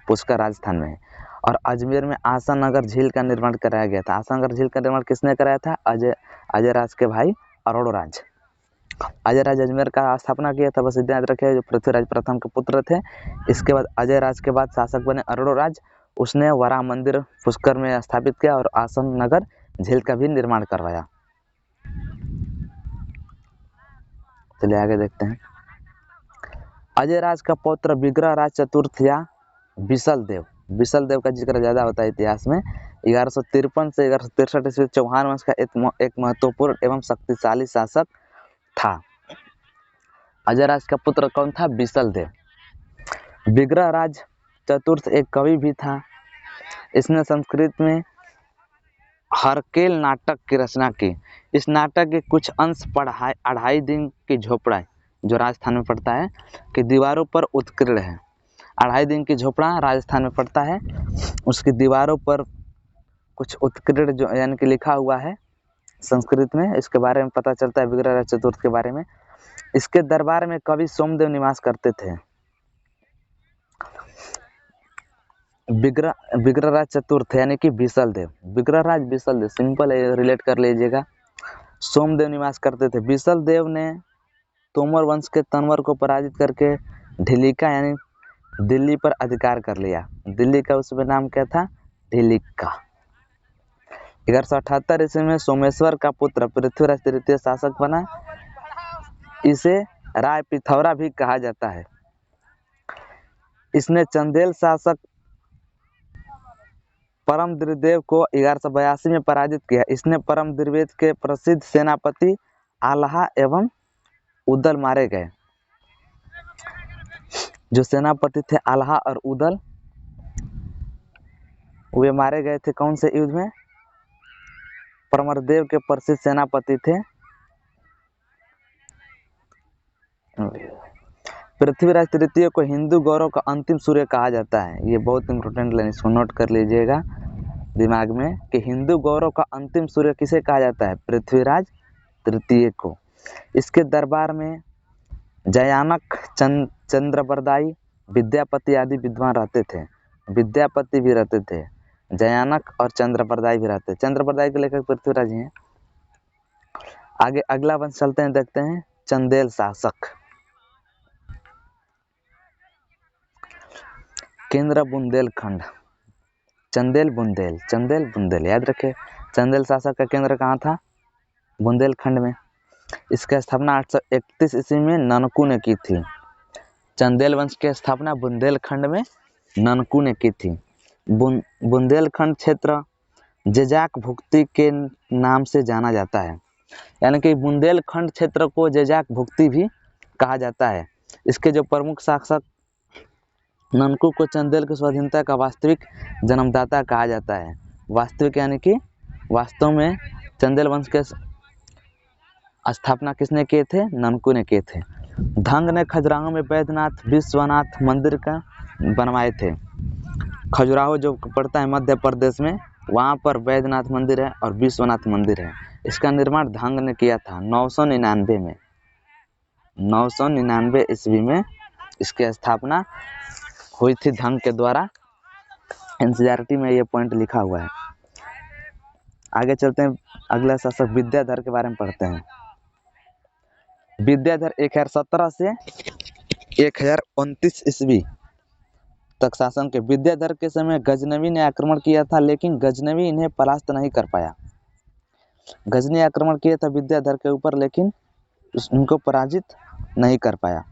पुष्कर राजस्थान में। और अजमेर में आशा नगर झील का निर्माण कराया गया था। आशा नगर झील का निर्माण किसने कराया था? अजय राज के भाई अरोड़ोराज। अजय राज अजमेर का स्थापना किया था, बस इतना याद रखिए, जो पृथ्वीराज प्रथम के पुत्र थे। इसके बाद अजय राज के बाद शासक बने अरोड़ोराज, उसने वराह मंदिर पुष्कर में स्थापित किया और आसन नगर झील का भी निर्माण करवाया। चलिए आगे देखते हैं। अजय राज का पौत्र विग्रह राज चतुर्थ या बिसल देव का जिक्र ज्यादा होता है इतिहास में। 1153 से 1163 ईस्वी चौहान वंश का एक महत्वपूर्ण एवं शक्तिशाली शासक था। अजय राज का पुत्र कौन था? बिसल देव। विग्रह राज चतुर्थ एक कवि भी था। इसने संस्कृत में हरकेल नाटक की रचना की। इस नाटक के कुछ अंश अढ़ाई दिन की झोपड़ा, जो राजस्थान में पड़ता है, कि दीवारों पर उत्कीर्ण है। अढ़ाई दिन की झोपड़ा राजस्थान में पड़ता है, उसकी दीवारों पर कुछ उत्कीर्ण जो यानी कि लिखा हुआ है संस्कृत में। इसके बारे में पता चलता है विग्रह राज चतुर्थ के बारे में। इसके दरबार में कवि सोमदेव निवास करते थे। विग्रहराज चतुर्थ यानी कि बिसल देव, विग्रहराज बिसल देव, सिंपल है, रिलेट कर लीजिएगा। सोमदेव निवास करते थे। बिसल देव ने तोमर वंश के तंवर को पराजित करके ढिलिका यानी दिल्ली पर अधिकार कर लिया। दिल्ली का उसमें नाम क्या था? ढिलिका। 1178 ईस्वी में सोमेश्वर का पुत्र पृथ्वीराज तृतीय शासक बना। इसे राय पिथौरा भी कहा जाता है। इसने चंदेल शासक परम द्रिदेव को 1182 में पराजित किया। इसने परम द्रिवेद के प्रसिद्ध सेनापति आल्हा एवं उदल मारे गए। जो सेनापति थे आल्हा और उदल, वे मारे गए थे कौन से युद्ध में? परमरदेव के प्रसिद्ध सेनापति थे। पृथ्वीराज तृतीय को हिंदू गौरव का अंतिम सूर्य कहा जाता है। ये बहुत इंपॉर्टेंट लाइन, इसको नोट कर लीजिएगा दिमाग में कि हिंदू गौरव का अंतिम सूर्य किसे कहा जाता है? पृथ्वीराज तृतीय को। इसके दरबार में जयानक, चंद्रबरदाई, विद्यापति आदि विद्वान रहते थे। विद्यापति भी रहते थे, जयानक और चंद्रबरदाई भी रहते। चंद्रबरदाई के लेखक पृथ्वीराज ही हैं। आगे अगला वंश चलते हैं, देखते हैं चंदेल शासक। केंद्र बुंदेलखंड, चंदेल बुंदेल याद रखे। चंदेल शासक का केंद्र कहाँ था? बुंदेलखंड में। इसका स्थापना 831 ईस्वी में ननकू ने की थी। चंदेल वंश की स्थापना बुंदेलखंड में ननकू ने की थी। बुंदेलखंड क्षेत्र जेजाक भुक्ति के नाम से जाना जाता है, यानी कि बुंदेलखंड क्षेत्र को जेजाक भुक्ति भी कहा जाता है। इसके जो प्रमुख शासक ननकू को चंदेल की स्वाधीनता का वास्तविक जन्मदाता कहा जाता है। वास्तविक यानी कि वास्तव में चंदेल वंश के स्थापना किसने किए थे? ननकू ने किए थे। धंग ने खजुराहो में बैद्यनाथ विश्वनाथ मंदिर का बनवाए थे। खजुराहो जो पड़ता है मध्य प्रदेश में, वहाँ पर बैद्यनाथ मंदिर है और विश्वनाथ मंदिर है। इसका निर्माण धंग ने किया था 999 में। 999 ईस्वी में इसकी स्थापना हुई थी धंग के द्वारा। एनसीईआरटी में ये पॉइंट लिखा हुआ है। आगे चलते हैं, अगला शासक विद्याधर के बारे में पढ़ते हैं। विद्याधर 1017 से 1029 ईस्वी तक शासन के। विद्याधर के समय गजनवी ने आक्रमण किया था, लेकिन गजनवी इन्हें परास्त नहीं कर पाया। गजनी आक्रमण किया था विद्याधर के ऊपर, लेकिन उनको पराजित नहीं कर पाया।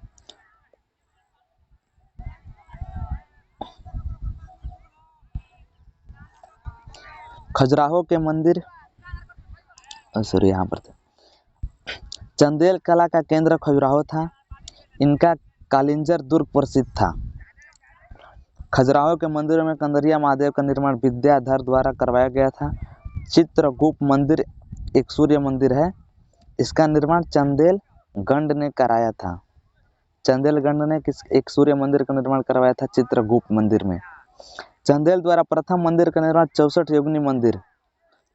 खजुराहो के मंदिर यहाँ पर थे। चंदेल कला का केंद्र खजुराहो था। इनका कालिंजर दुर्ग प्रसिद्ध था। खजुराहो के मंदिरों में कंदरिया महादेव का निर्माण विद्याधर द्वारा करवाया गया था। चित्रगुप्त मंदिर एक सूर्य मंदिर है। इसका निर्माण चंदेल गंड ने कराया था। चंदेल गंड ने एक सूर्य मंदिर का निर्माण करवाया था चित्रगुप्त मंदिर में। चंदेल द्वारा प्रथम मंदिर का निर्माण 64 योगिनी मंदिर,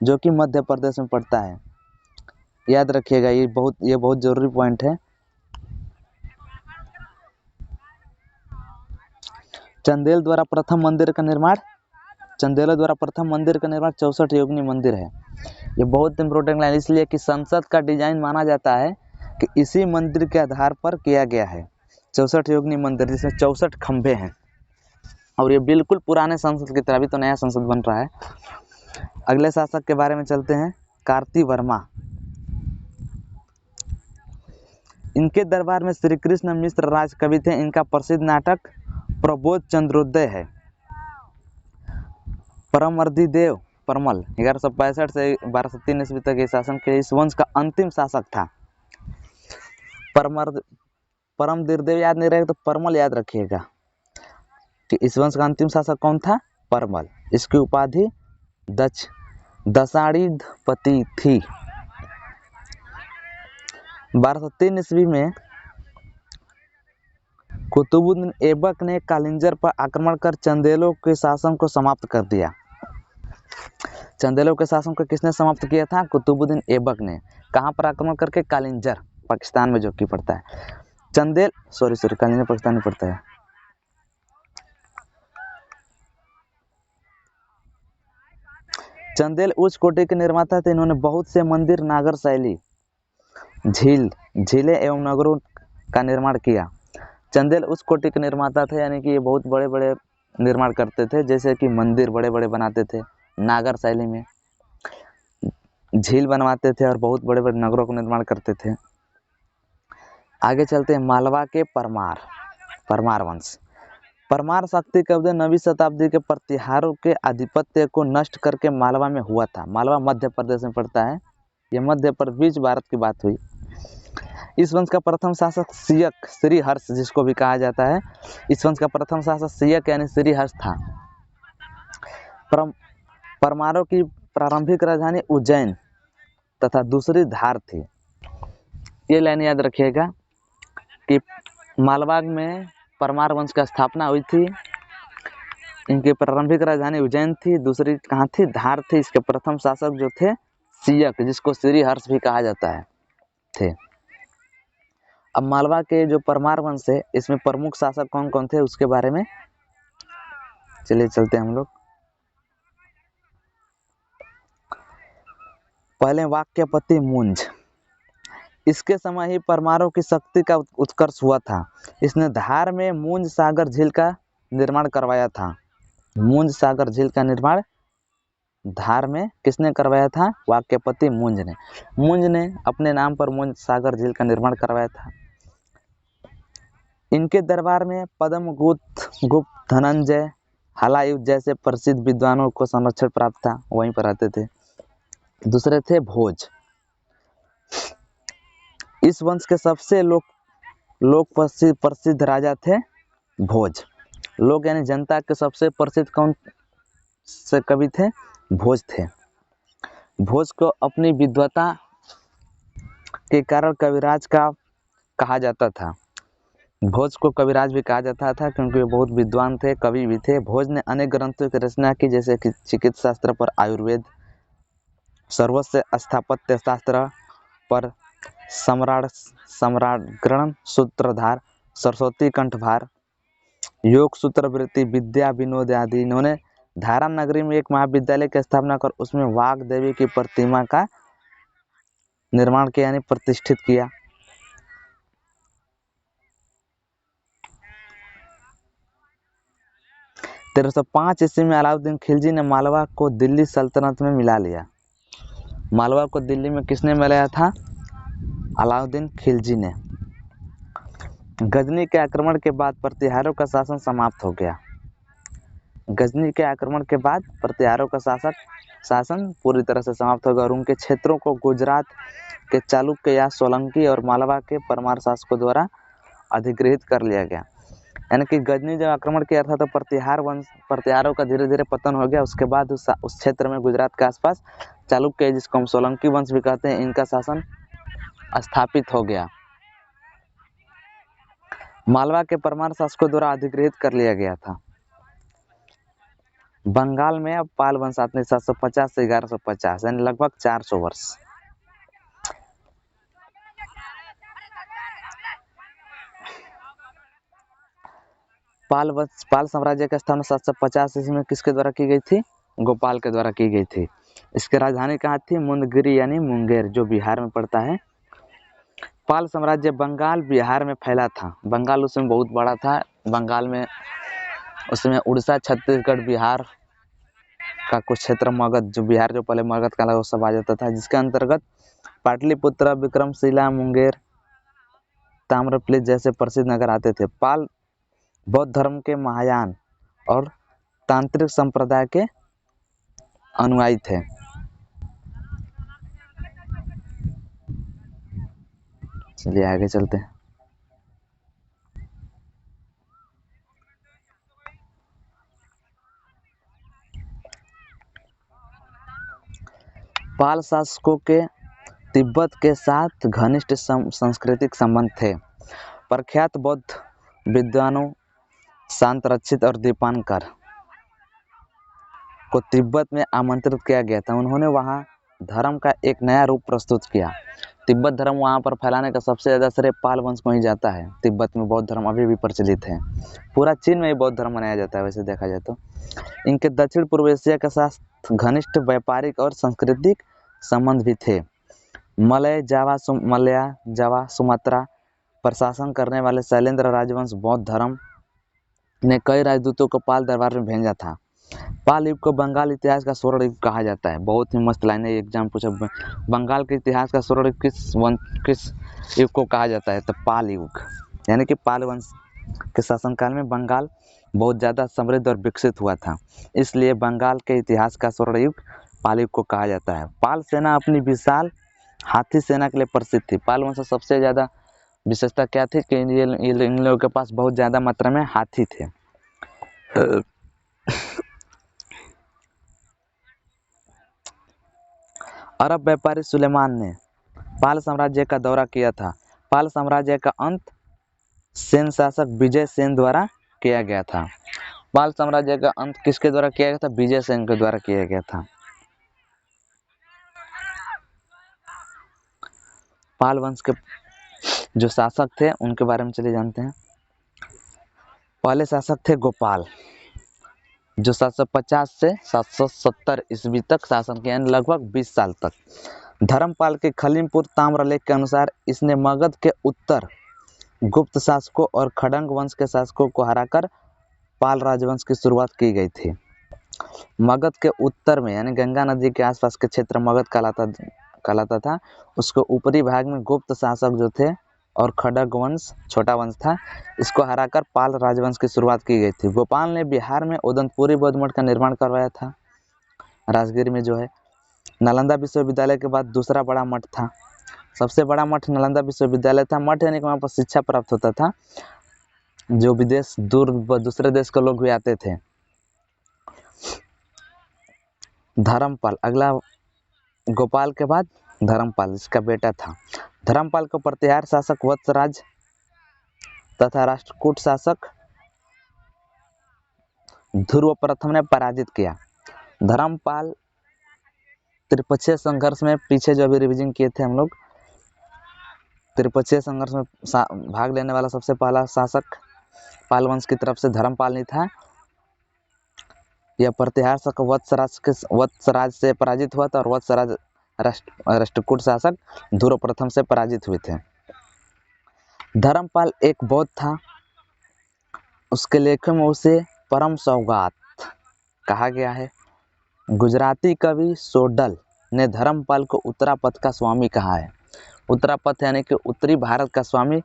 जो कि मध्य प्रदेश में पड़ता है। याद रखिएगा, ये बहुत जरूरी पॉइंट है। चंदेल द्वारा प्रथम मंदिर का निर्माण 64 योगिनी मंदिर है। ये बहुत इंपॉर्टेंट लाइन इसलिए कि संसद का डिजाइन माना जाता है कि इसी मंदिर के आधार पर किया गया है। 64 योगिनी मंदिर जिसमें 64 खंभे हैं और ये बिल्कुल पुराने संसद की तरह, अभी तो नया संसद बन रहा है। अगले शासक के बारे में चलते हैं, कार्तिवर्मा। इनके दरबार में श्री कृष्ण मिश्र राज कवि थे। इनका प्रसिद्ध नाटक प्रबोध चंद्रोदय है। परमर्दी देव परमल 1165 से 1203 ईस्वी तक ये शासन के इस वंश का अंतिम शासक था। परमदीर्देव याद नहीं रहेगा तो परमल याद रखिएगा कि इस वंश का अंतिम शासक कौन था, परमल। इसकी उपाधि दशाड़ीधपति थी। 1203 ईस्वी में कुतुबुद्दीन ऐबक ने कालिंजर पर आक्रमण कर चंदेलों के शासन को समाप्त कर दिया। चंदेलों के शासन को किसने समाप्त किया था, कुतुबुद्दीन ऐबक ने। कहां पर आक्रमण करके, कालिंजर, पाकिस्तान में जो कि पड़ता है। कालिंजर पाकिस्तान में पड़ता है। चंदेल उच्च कोटि के निर्माता थे। इन्होंने बहुत से मंदिर, नागर शैली, झीलें एवं नगरों का निर्माण किया। चंदेल उच्च कोटि के निर्माता थे, यानी कि ये बहुत बड़े बड़े निर्माण करते थे, जैसे कि मंदिर बड़े बड़े बनाते थे नागर शैली में, झील बनवाते थे और बहुत बड़े बड़े नगरों का निर्माण करते थे। आगे चलते हैं, मालवा के परमार वंश। परमार शक्ति का उदय 9वीं शताब्दी के प्रतिहारों के आधिपत्य को नष्ट करके मालवा में हुआ था। मालवा मध्य प्रदेश में पड़ता है। यह मध्य प्रदेश भारत की बात हुई। इस वंश का प्रथम शासक सियक श्रीहर्ष जिसको भी कहा जाता है, इस वंश का प्रथम शासक सियक यानी श्रीहर्ष था। परमारों की प्रारंभिक राजधानी उज्जैन तथा दूसरी धार थी। ये लाइन याद रखिएगा कि मालवा में परमार वंश का स्थापना हुई थी। इनकी प्रारंभिक राजधानी उज्जैन थी, दूसरी कहाँ थी, धार थी। इसके प्रथम शासक जो थे सियक, जिसको श्रीहर्ष भी कहा जाता है, थे। अब मालवा के जो परमार वंश है, इसमें प्रमुख शासक कौन कौन थे उसके बारे में चलिए चलते हैं हम लोग। पहले वाक्यपति मुंज। इसके समय ही परमारों की शक्ति का उत्कर्ष हुआ था। इसने धार में मुंज सागर झील का निर्माण करवाया था। मुंज सागर झील का निर्माण धार में किसने करवाया था, वाक्यपति मुंज ने। मुंज ने अपने नाम पर मुंज सागर झील का निर्माण करवाया था। इनके दरबार में पद्मगुप्त, धनंजय, हलायुध जैसे प्रसिद्ध विद्वानों को संरक्षण प्राप्त था, वहीं पर रहते थे। दूसरे थे भोज। इस वंश के सबसे लोक प्रसिद्ध राजा थे भोज। लोग यानी जनता के सबसे प्रसिद्ध कौन से कवि थे, भोज थे। भोज को अपनी विद्वता के कारण कविराज का कहा जाता था। भोज को कविराज भी कहा जाता था क्योंकि वे बहुत विद्वान थे, कवि भी थे। भोज ने अनेक ग्रंथों की रचना की, जैसे कि चिकित्सा शास्त्र पर आयुर्वेद, सर्वस्व स्थापत्य शास्त्र पर सम्राटगण सूत्रधार, सरस्वती कंठभार, योग सूत्र वृत्ति, विद्या विनोद आदि। इन्होंने धारा नगरी में एक महाविद्यालय की स्थापना कर उसमें वाग देवी की प्रतिमा का निर्माण किया, यानी प्रतिष्ठित किया। तेरह सौ 5 ईस्वी में अलाउद्दीन खिलजी ने मालवा को दिल्ली सल्तनत में मिला लिया। मालवा को दिल्ली में किसने मिलाया था, अलाउद्दीन खिलजी ने। गजनी के आक्रमण के बाद प्रतिहारों का शासन समाप्त हो गया। गजनी के आक्रमण के बाद प्रतिहारों का शासन पूरी तरह से समाप्त हो गया और उनके क्षेत्रों को गुजरात के चालुक्य या सोलंकी और मालवा के परमार शासकों द्वारा अधिग्रहित कर लिया गया। यानी कि गजनी जब आक्रमण किया था तो प्रतिहारों का धीरे धीरे पतन हो गया। उसके बाद उस क्षेत्र में गुजरात के आसपास चालुक्य, जिसको हम सोलंकी वंश भी कहते हैं, इनका शासन स्थापित हो गया। मालवा के परमार शासकों द्वारा अधिग्रहित कर लिया गया था। बंगाल में अब पाल वंश आते हैं 750 से 1150, यानी लगभग 400 वर्ष। पाल साम्राज्य का स्थापना 750 ईस्वी में किसके द्वारा की गई थी? गोपाल के द्वारा की गई थी। इसकी राजधानी कहाँ थी? मुंदगिरी यानी मुंगेर, जो बिहार में पड़ता है। पाल साम्राज्य बंगाल बिहार में फैला था। बंगाल उसमें बहुत बड़ा था। बंगाल में उसमें उड़ीसा, छत्तीसगढ़, बिहार का कुछ क्षेत्र, मगध, जो बिहार जो पहले मगध का वो सब आ जाता था, जिसके अंतर्गत पाटलिपुत्र, विक्रमशिला, मुंगेर, ताम्रपलित जैसे प्रसिद्ध नगर आते थे। पाल बौद्ध धर्म के महायान और तांत्रिक संप्रदाय के अनुयायी थे। चलिए आगे चलते हैं। पाल शासकों के तिब्बत के साथ घनिष्ठ सांस्कृतिक संबंध थे। प्रख्यात बौद्ध विद्वानों शांतरक्षित और दीपांकर को तिब्बत में आमंत्रित किया गया था। उन्होंने वहां धर्म का एक नया रूप प्रस्तुत किया। तिब्बत धर्म वहां पर फैलाने का सबसे ज़्यादा श्रेय पाल वंश को ही जाता है। तिब्बत में बौद्ध धर्म अभी भी प्रचलित है। पूरा चीन में ही बौद्ध धर्म मनाया जाता है वैसे देखा जाए तो। इनके दक्षिण पूर्व एशिया के साथ घनिष्ठ व्यापारिक और सांस्कृतिक संबंध भी थे। मलय जावा सुमात्रा पर शासन करने वाले शैलेंद्र राजवंश बौद्ध धर्म ने कई राजदूतों को पाल दरबार में भेजा था। पाल युग को बंगाल इतिहास का स्वर्ण युग कहा जाता है। बहुत ही मस्त लाइन है, एग्जाम पूछा, बंगाल के इतिहास का स्वर्ण युग किस युग को कहा जाता है? तो पाल युग, यानी कि पाल वंश के शासनकाल में बंगाल बहुत ज़्यादा समृद्ध और विकसित हुआ था, इसलिए बंगाल के इतिहास का स्वर्ण युग पाल युग को कहा जाता है। पाल सेना अपनी विशाल हाथी सेना के लिए प्रसिद्ध थी। पाल वंश सबसे ज़्यादा विशेषता क्या थी कि इन लोगों के पास बहुत ज़्यादा मात्रा में हाथी थे। अरब व्यापारी सुलेमान ने पाल साम्राज्य का दौरा किया था। पाल साम्राज्य का अंत सेन शासक विजय सेन द्वारा किया गया था। पाल साम्राज्य का अंत किसके द्वारा किया गया था? विजय सेन के द्वारा किया गया था। पाल वंश के जो शासक थे उनके बारे में चलिए जानते हैं। पहले शासक थे गोपाल, जो 750 से 770 ईस्वी तक शासन किया, यानी लगभग 20 साल तक। धर्मपाल के खलीमपुर ताम्रलेख के अनुसार इसने मगध के उत्तर गुप्त शासकों और खड़ंग वंश के शासकों को हराकर पाल राजवंश की शुरुआत की गई थी। मगध के उत्तर में यानी गंगा नदी के आसपास के क्षेत्र मगध कहलाता था। उसके ऊपरी भाग में गुप्त शासक जो थे और खड़ग वंश छोटा वंश था, इसको हराकर पाल राजवंश की शुरुआत की गई थी। गोपाल ने बिहार में उदंतपुरी बौद्ध मठ का निर्माण करवाया था, राजगीर में जो है। नालंदा विश्वविद्यालय के बाद दूसरा बड़ा मठ था। सबसे बड़ा मठ नालंदा विश्वविद्यालय था। मठ यानी कि वहाँ पर शिक्षा प्राप्त होता था, जो विदेश दूसरे देश के लोग भी आते थे। धर्मपाल, अगला गोपाल के बाद धर्मपाल इसका बेटा था। धर्मपाल को प्रतिहार शासक वत्सराज तथा राष्ट्रकूट शासक ध्रुव प्रथम ने पराजित किया। धर्मपाल त्रिपक्षीय संघर्ष में, पीछे जो अभी रिवीजन किए थे हम लोग, त्रिपक्षीय संघर्ष में भाग लेने वाला सबसे पहला शासक पाल वंश की तरफ से धर्मपाल नहीं था। यह प्रतिहार शासक वत्सराज से पराजित हुआ था और वत्सराज राष्ट्रकूट शासक ध्रुव प्रथम से पराजित हुए थे। धर्मपाल एक बौद्ध था। उसके लेखों में उसे परम सौगात कहा गया है। गुजराती कवि सोडल ने धर्मपाल को उत्तरापथ का स्वामी कहा है। उत्तरापथ यानी कि उत्तरी भारत का स्वामी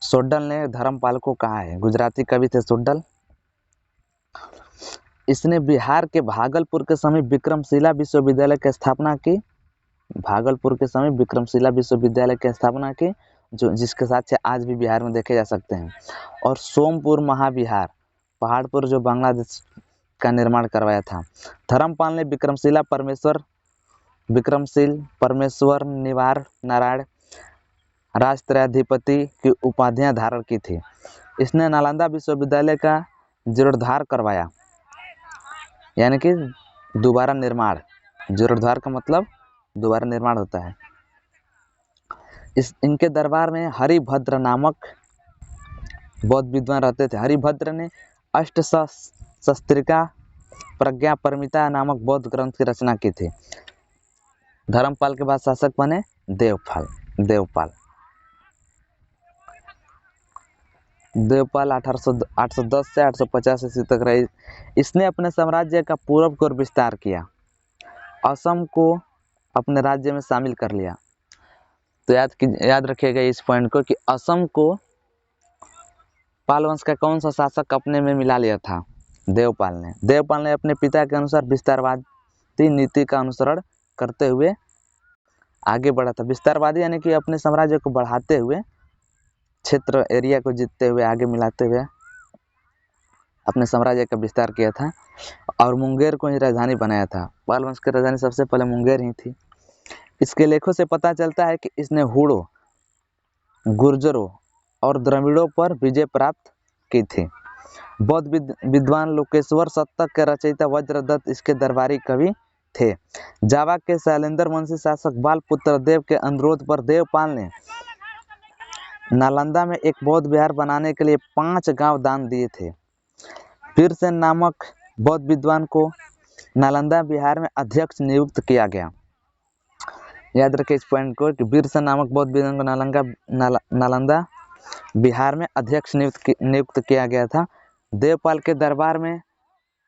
सोडल ने धर्मपाल को कहा है। गुजराती कवि थे सोडल। इसने बिहार के भागलपुर के समीप विक्रमशिला विश्वविद्यालय की स्थापना की। भागलपुर के समीप विक्रमशिला विश्वविद्यालय की स्थापना की, जो जिसके साथ आज भी बिहार में देखे जा सकते हैं। और सोमपुर महाविहार पहाड़पुर जो बांग्लादेश का निर्माण करवाया था। धर्मपाल ने विक्रमशील परमेश्वर निवार नारायण राष्ट्राधिपति की उपाधियां धारण की थी। इसने नालंदा विश्वविद्यालय का जीर्णोद्धार करवाया, यानी कि दोबारा निर्माण। जीर्णोद्धार का मतलब दोबारा निर्माण होता है। इनके दरबार में हरिभद्र नामक बौद्ध विद्वान रहते थे। हरिभद्र ने अष्टशस्त्रिका प्रज्ञा परमिता नामक बौद्ध ग्रंथ की रचना की थी। धर्मपाल के बाद शासक बने देवपाल 810 से 850 ईस्वी तक रहे। इसने अपने साम्राज्य का पूर्व की ओर विस्तार किया, असम को अपने राज्य में शामिल कर लिया। तो याद रखिएगा इस पॉइंट को कि असम को पाल वंश का कौन सा शासक अपने में मिला लिया था? देवपाल ने अपने पिता के अनुसार विस्तारवादी नीति का अनुसरण करते हुए आगे बढ़ा था। विस्तारवादी यानी कि अपने साम्राज्य को बढ़ाते हुए, क्षेत्र एरिया को जीतते हुए, आगे मिलाते हुए अपने साम्राज्य का विस्तार किया था और मुंगेर को ही राजधानी बनाया था। पाल वंश की राजधानी सबसे पहले मुंगेर ही थी। इसके लेखों से पता चलता है कि इसने हूणों, गुर्जरों और द्रविड़ों पर विजय प्राप्त की थी। बौद्ध विद्वान लोकेश्वर शतक के रचयिता वज्रदत्त इसके दरबारी कवि थे। जावा के शैलेंद्र वंशी शासक बालपुत्र देव के अनुरोध पर देवपाल ने नालंदा में एक बौद्ध विहार बनाने के लिए 5 गांव दान दिए थे। वीरसेन नामक बौद्ध विद्वान को नालंदा बिहार में अध्यक्ष नियुक्त किया गया। याद रखें इस पॉइंट को कि वीरसेन नामक बौद्ध विद्वान को नालंदा बिहार में अध्यक्ष नियुक्त किया गया था। देवपाल के दरबार में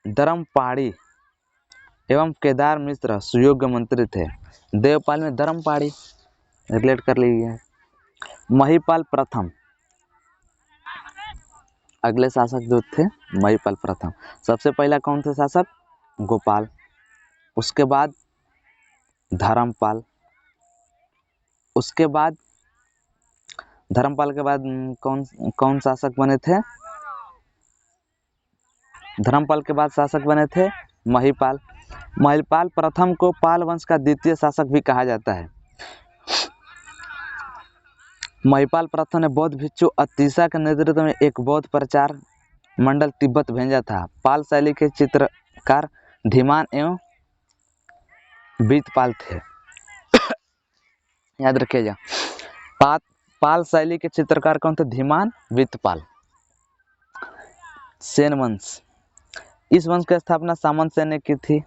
धर्मपाड़ी एवं केदार मिश्र सुयोग्य मंत्री थे। देवपाल में धर्मपाड़ी रिलेट कर लीजिए। महिपाल प्रथम अगले शासक जो थे, महिपाल प्रथम। सबसे पहला कौन थे शासक? गोपाल। उसके बाद धर्मपाल। उसके बाद धर्मपाल के बाद कौन शासक बने थे? धर्मपाल के बाद शासक बने थे महिपाल। महिपाल प्रथम को पाल वंश का द्वितीय शासक भी कहा जाता है। महिपाल प्रथम ने बौद्ध भिक्षु अतीसा के नेतृत्व में एक बौद्ध प्रचार मंडल तिब्बत भेजा था। पाल शैली के चित्रकार धीमान एवं बीतपाल थे। याद रखिएगा, पाल शैली के चित्रकार कौन थे? धीमान, बीतपाल। सेन वंश, इस वंश की स्थापना सामंत सेन ने की थी।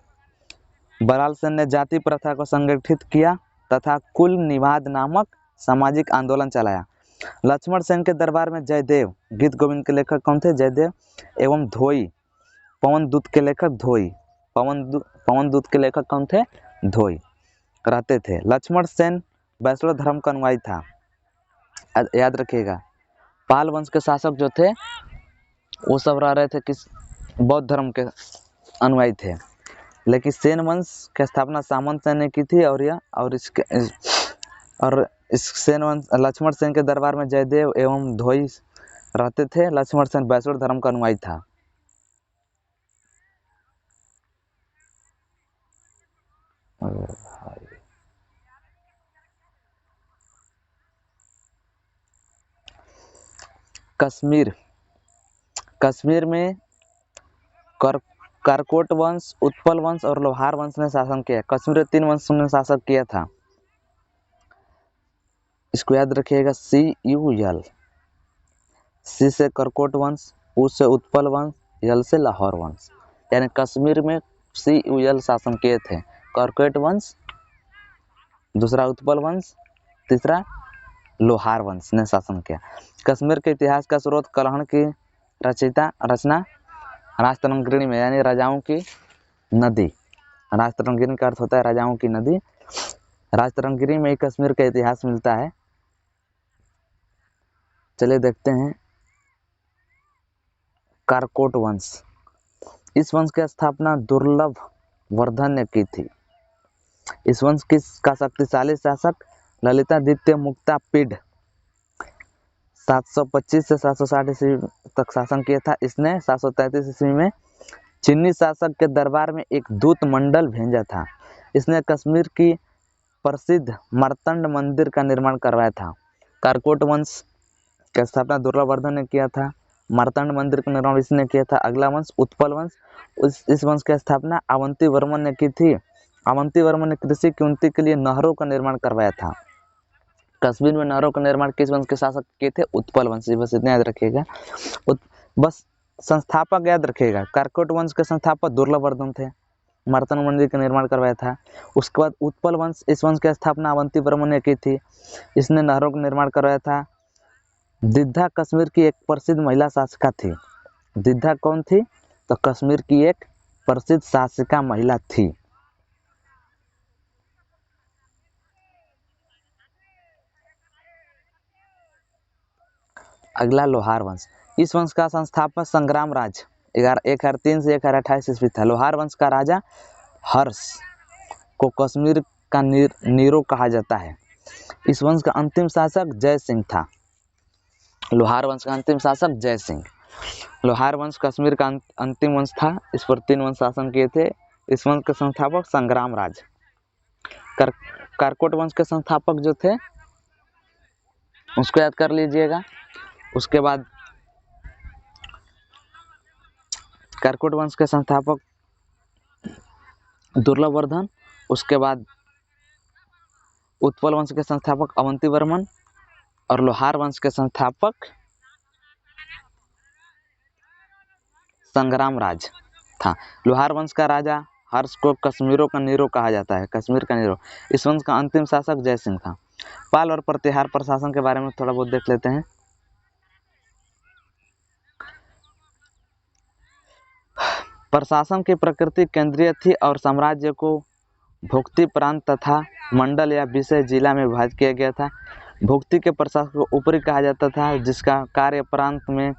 बराल सेन ने जाति प्रथा को संगठित किया तथा कुल निवाद नामक सामाजिक आंदोलन चलाया। लक्ष्मण सेन के दरबार में जयदेव, गीत गोविंद के लेखक कौन थे? जयदेव एवं धोई, पवन दूत के लेखक धोई, पवन दूत के लेखक कौन थे? धोई रहते थे। लक्ष्मण सेन वैष्णव धर्म का अनुयायी था। याद रखिएगा, पाल वंश के शासक जो थे वो सब रह रहे थे किस बौद्ध धर्म के अनुयायी थे, लेकिन सेन वंश की स्थापना सामंत सेन ने की थी और इस सेन वंश लक्ष्मण सेन के दरबार में जयदेव एवं धोई रहते थे। लक्ष्मण सेन वैष्णव धर्म का अनुयायी था। कश्मीर में करकोट वंश, उत्पल वंश और लोहार वंश ने शासन किया। कश्मीर में 3 वंशों ने शासन किया था। इसको याद रखिएगा, CUL। सी से करकोट वंश, U से उत्पल वंश, यल से लाहौर वंश। यानी कश्मीर में CUL शासन किए थे। करकोट वंश, दूसरा उत्पल वंश, तीसरा लोहार वंश ने शासन किया। कश्मीर के इतिहास का स्रोत कलहण की रचना राजतरंगिणी में, यानी राजाओं की नदी। राजतरंगिणी का अर्थ होता है राजाओं की नदी। राजतरंगिणी में कश्मीर का इतिहास मिलता है। चलिए देखते हैं करकोट वंश। इस वंश की स्थापना दुर्लभ वर्धन ने की थी। इस वंश का शक्तिशाली शासक ललितादित्य मुक्तापीड 725 से 760 ईस्वी तक शासन किया था। इसने 733 ईस्वी में चीनी शासक के दरबार में एक दूत मंडल भेजा था। इसने कश्मीर की प्रसिद्ध मार्तंड मंदिर का निर्माण करवाया था। करकोट वंश की स्थापना दुर्लभ वर्धन ने किया था मार्तंड मंदिर का निर्माण इसने किया था। अगला वंश उत्पल वंश, इस वंश की स्थापना अवंती वर्मन ने की थी। अवंती वर्मन ने कृषि की उन्नति के लिए नहरों का निर्माण करवाया था। कश्मीर में नहरों का निर्माण किस वंश के शासक किए थे? उत्पल वंश। बस इतना याद रखिएगा। बस संस्थापक याद रखिएगा। कर्कोट वंश के संस्थापक दुर्लभवर्धन थे, मार्तंड मंदिर का निर्माण करवाया था। उसके बाद उत्पल वंश, इस वंश की स्थापना अवंती वर्मन ने की थी, इसने नहरों का निर्माण करवाया था। दिद्धा कश्मीर की एक प्रसिद्ध महिला शासिका थी। दिद्धा कौन थी? तो कश्मीर की एक प्रसिद्ध शासिका महिला थी। अगला लोहार वंश, इस वंश का संस्थापक संग्राम राज 1003 से 1028 ईस्वी था। लोहार वंश का राजा हर्ष को कश्मीर का नीरो कहा जाता है। इस वंश का अंतिम शासक जय सिंह था। लोहार वंश का अंतिम शासक जय सिंह। लोहार वंश कश्मीर का अंतिम वंश था। इस पर 3 वंश शासन किए थे। इस वंश के संस्थापक संग्राम राज। करकोट वंश के संस्थापक जो थे उसको याद कर लीजिएगा। उसके बाद करकोट वंश के संस्थापक दुर्लभवर्धन, उसके बाद उत्पल वंश के संस्थापक अवंती वर्मन और लोहार वंश के संस्थापक संग्राम राज था। लोहार वंश का राजा हर्ष को कश्मीरों का नीरो कहा जाता है, कश्मीर का नीरो। इस वंश का अंतिम शासक जय सिंह था। पाल और प्रतिहार प्रशासन के बारे में थोड़ा बहुत देख लेते हैं। प्रशासन की प्रकृति केंद्रीय थी और साम्राज्य को भुक्ति प्रांत तथा मंडल या विषय जिला में विभाजित किया गया था। भुक्ति के प्रशासन को ऊपरी कहा जाता था, जिसका कार्य प्रांत में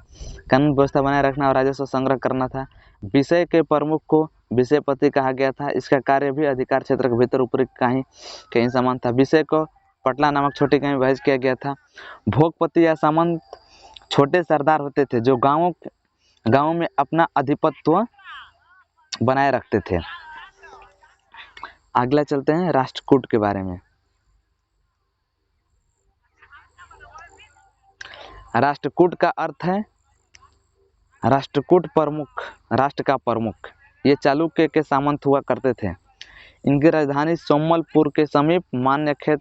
कानून व्यवस्था बनाए रखना और राजस्व संग्रह करना था। विषय के प्रमुख को विषयपति कहा गया था। इसका कार्य भी अधिकार क्षेत्र के भीतर ऊपरी कहीं समान था। विषय को पटला नामक छोटी कहीं विभाजित किया गया था। भोगपति या सामंत छोटे सरदार होते थे जो गाँव में अपना आधिपत्य बनाए रखते थे। अगला चलते हैं राष्ट्रकूट के बारे में। राष्ट्रकूट का अर्थ है राष्ट्रकूट प्रमुख, राष्ट्र का प्रमुख। ये चालुक्य के सामंत हुआ करते थे। इनकी राजधानी सोमलपुर के समीप मान्यखेत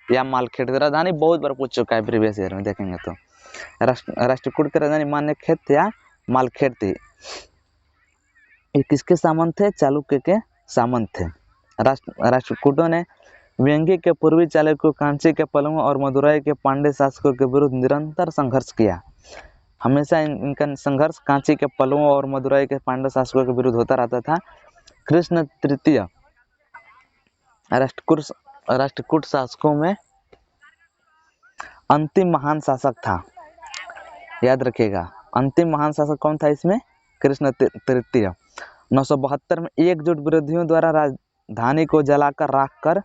या मालखेड़। राजधानी बहुत बार पूछ चुका है प्रीवियस ईयर में, देखेंगे तो। राष्ट्रकूट की राजधानी मान्यखेत या मालखेड़ थी। ये किसके सामंत थे? चालुक्य के सामंत थे। राष्ट्रकूटों ने वेंगी के पूर्वी चालुक्य, कांची के पल्लवों और मदुरई के पांड्य शासकों के विरुद्ध निरंतर संघर्ष किया। हमेशा इनका संघर्ष कांची के पल्लवों और मदुरई के पांड्य शासकों के विरुद्ध होता रहता था। कृष्ण तृतीय राष्ट्रकूट शासकों में अंतिम महान शासक था। याद रखिएगा, अंतिम महान शासक कौन था इसमें? कृष्ण तृतीय। 972 में एकजुट विरोधियों द्वारा राजधानी को जलाकर राख कर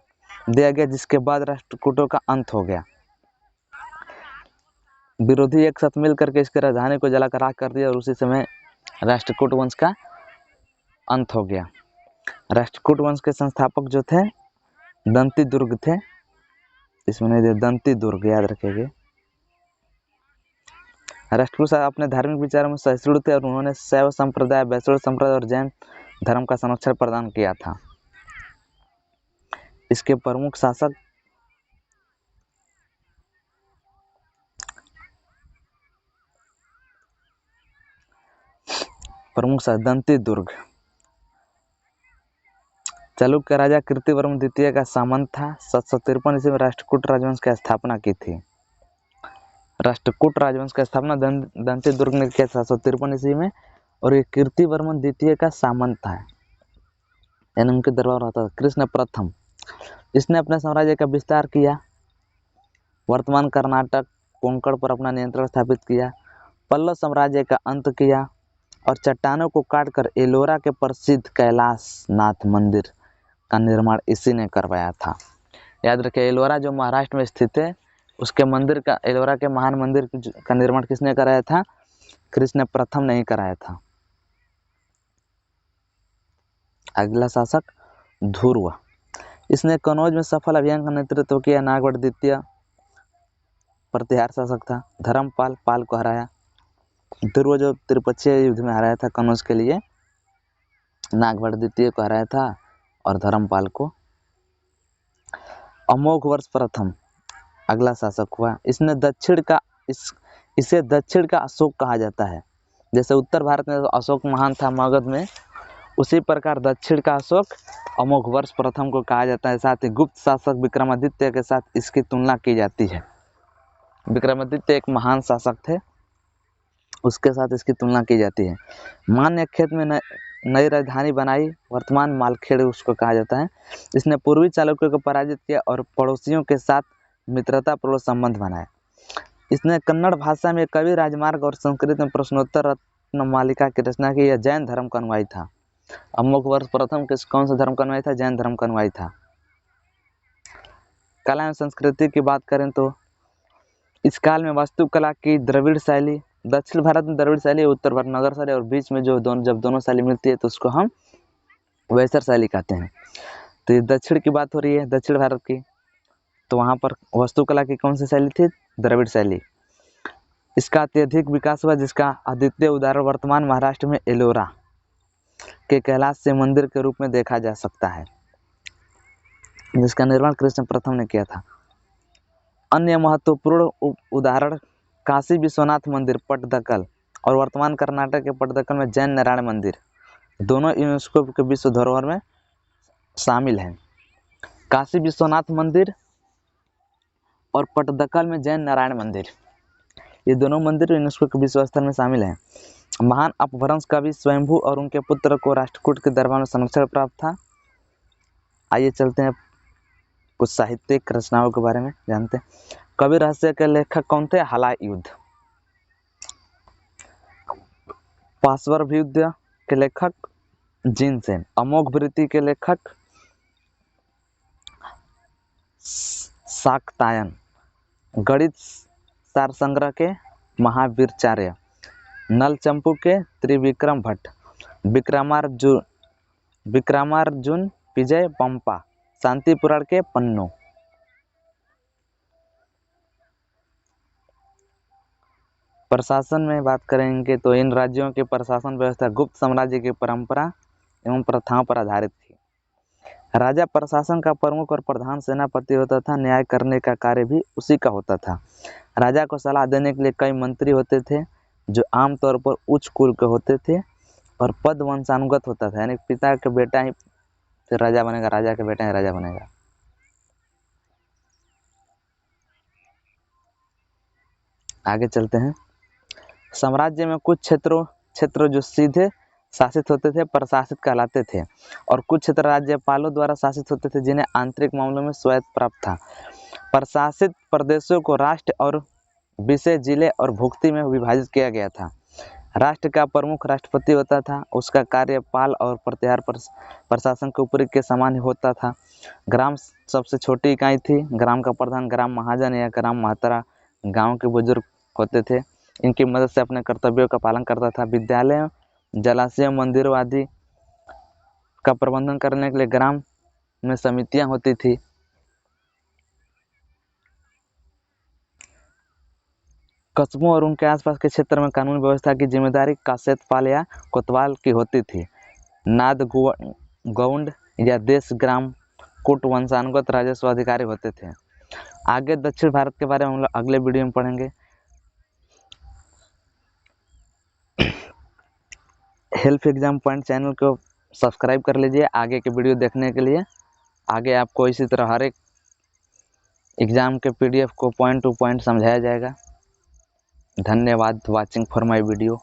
दिया गया, जिसके बाद राष्ट्रकूटों का अंत हो गया। विरोधी एक साथ मिलकर के इसकी राजधानी को जलाकर राख कर दिया और उसी समय राष्ट्रकूट वंश का अंत हो गया। राष्ट्रकूट वंश के संस्थापक जो थे दंती दुर्ग थे। इसमें नहीं दिया, दंती दुर्ग याद रखेंगे। राष्ट्रकूट अपने धार्मिक विचारों में सहिष्णु थे और उन्होंने शैव संप्रदाय, वैष्णव संप्रदाय और जैन धर्म का संरक्षण प्रदान किया था। इसके प्रमुख शासक दंती दुर्ग। चालुक्य राजा कीर्तिवर्मन द्वितीय का सामंत था। 753 ईस्वी में राष्ट्रकूट राजवंश की स्थापना की थी। राष्ट्रकूट राजवंश की स्थापना दंती दुर्ग ने किया 753 ईस्वी में और ये कीर्तिवर्मन द्वितीय का सामंत था, यानी उनके दरबार रहता था। कृष्ण प्रथम, इसने अपने साम्राज्य का विस्तार किया। वर्तमान कर्नाटक, कोंकण पर अपना नियंत्रण स्थापित किया। पल्लव साम्राज्य का अंत किया और चट्टानों को काटकर एलोरा के प्रसिद्ध कैलाशनाथ मंदिर का निर्माण इसी ने करवाया था। याद रखिए, एलोरा जो महाराष्ट्र में स्थित है, उसके मंदिर का, एलोरा के महान मंदिर का निर्माण किसने कराया था? कृष्ण प्रथम ने ही कराया था। अगला शासक ध्रुव, इसने कनौज में सफल अभियान का नेतृत्व किया। नागवड़ द्वितीय प्रतिहार शासक था। धर्मपाल पाल को हराया। ध्रुव जो त्रिपक्षीय युद्ध में हराया था कनौज के लिए, नागभट्ट द्वितीय को हराया था और धर्मपाल को। अमोघ वर्ष प्रथम अगला शासक हुआ। इसने इसे दक्षिण का अशोक कहा जाता है। जैसे उत्तर भारत में अशोक महान था मगध में, उसी प्रकार दक्षिण का अशोक अमोघ वर्ष प्रथम को कहा जाता है। साथ ही गुप्त शासक विक्रमादित्य के साथ इसकी तुलना की जाती है। विक्रमादित्य एक महान शासक थे, उसके साथ इसकी तुलना की जाती है। मान्यखेत में नई राजधानी बनाई, वर्तमान मालखेड़ उसको कहा जाता है। इसने पूर्वी चालुक्यों को पराजित किया और पड़ोसियों के साथ मित्रतापूर्ण संबंध बनाए। इसने कन्नड़ भाषा में कवि राजमार्ग और संस्कृत में प्रश्नोत्तर रत्नमालिका की रचना की। यह जैन धर्म का अनुयायी था। अमोघ वर्ष प्रथम कौन सा धर्म का अनुयायी था? जैन धर्म का अनुयायी था। कला एवं संस्कृति की बात करें तो इस काल में वास्तुकला की द्रविड़ शैली, दक्षिण भारत में द्रविड़ शैली, उत्तर भारत नगर शैली, और बीच में जब दोनों शैली मिलती है तो उसको हम वैसर शैली कहते हैं। तो ये दक्षिण की बात हो रही है, दक्षिण भारत की, तो वहाँ पर वास्तुकला की कौन सी शैली थी? द्रविड़ शैली। इसका अत्यधिक विकास हुआ, जिसका अद्वितीय उदाहरण वर्तमान महाराष्ट्र में एलोरा के कैलाश से मंदिर के रूप में देखा जा सकता है, जिसका निर्माण कृष्ण प्रथम ने किया था। अन्य महत्वपूर्ण उदाहरण काशी विश्वनाथ मंदिर पट्टदकल और वर्तमान कर्नाटक के पट्टदकल में जैन नारायण मंदिर, दोनों यूनेस्को के विश्व धरोहर में शामिल हैं। काशी विश्वनाथ मंदिर और पट्टदकल में जैन नारायण मंदिर, ये दोनों मंदिर यूनेस्को के विश्व स्थल में शामिल हैं। महान अपभ्रंश कवि स्वयंभू और उनके पुत्र को राष्ट्रकूट के दरबार में संरक्षण प्राप्त था। आइए चलते हैं कुछ साहित्यिक रचनाओं के बारे में जानते हैं। कवि रहस्य के लेखक कौन थे? हलायुद्ध। पार्श्वयुद्ध के लेखक जिनसेन। अमोघ वृत्ति के लेखक शाक्तायन। गणित सार संग्रह के महावीरचार्य। नल चंपू के त्रिविक्रम भट्ट। विक्रमार्जुन विजय पंपा। शांति पुराण के पन्नू। प्रशासन में बात करेंगे तो इन राज्यों की प्रशासन व्यवस्था गुप्त साम्राज्य की परंपरा एवं प्रथाओं पर आधारित थी। राजा प्रशासन का प्रमुख और प्रधान सेनापति होता था। न्याय करने का कार्य भी उसी का होता था। राजा को सलाह देने के लिए कई मंत्री होते थे, जो आमतौर पर उच्च कुल के होते थे और पद वंशानुगत होता था, यानी पिता के बेटा ही फिर राजा बनेगा, राजा के बेटा ही राजा बनेगा। आगे चलते हैं। साम्राज्य में कुछ क्षेत्र जो सीधे शासित होते थे प्रशासित कहलाते थे, और कुछ क्षेत्र राज्यपालों द्वारा शासित होते थे, जिन्हें आंतरिक मामलों में स्वायत्त प्राप्त था। प्रशासित प्रदेशों को राष्ट्र और विशेष जिले और भुक्ति में विभाजित किया गया था। राष्ट्र का प्रमुख राष्ट्रपति होता था। उसका कार्यपाल और प्रत्याहार प्रशासन के ऊपरी के समान ही होता था। ग्राम सबसे छोटी इकाई थी। ग्राम का प्रधान ग्राम महाजन या ग्राम महतरा गांव के बुजुर्ग होते थे। इनकी मदद से अपने कर्तव्यों का पालन करता था। विद्यालय, जलाशय, मंदिरों आदि का प्रबंधन करने के लिए ग्राम में समितियां होती थी। कस्बों और उनके आसपास के क्षेत्र में कानून व्यवस्था की जिम्मेदारी कासेतपाल या कोतवाल की होती थी। नाद गौंड या देश ग्राम कूट वंशानुगत राजस्व अधिकारी होते थे। आगे दक्षिण भारत के बारे में हम लोग अगले वीडियो में पढ़ेंगे। हेल्प एग्जाम पॉइंट चैनल को सब्सक्राइब कर लीजिए आगे के वीडियो देखने के लिए। आगे आपको इसी तरह हर एक एग्जाम के PDF को पॉइंट टू पॉइंट समझाया जाएगा। धन्यवाद वॉचिंग फॉर माय वीडियो।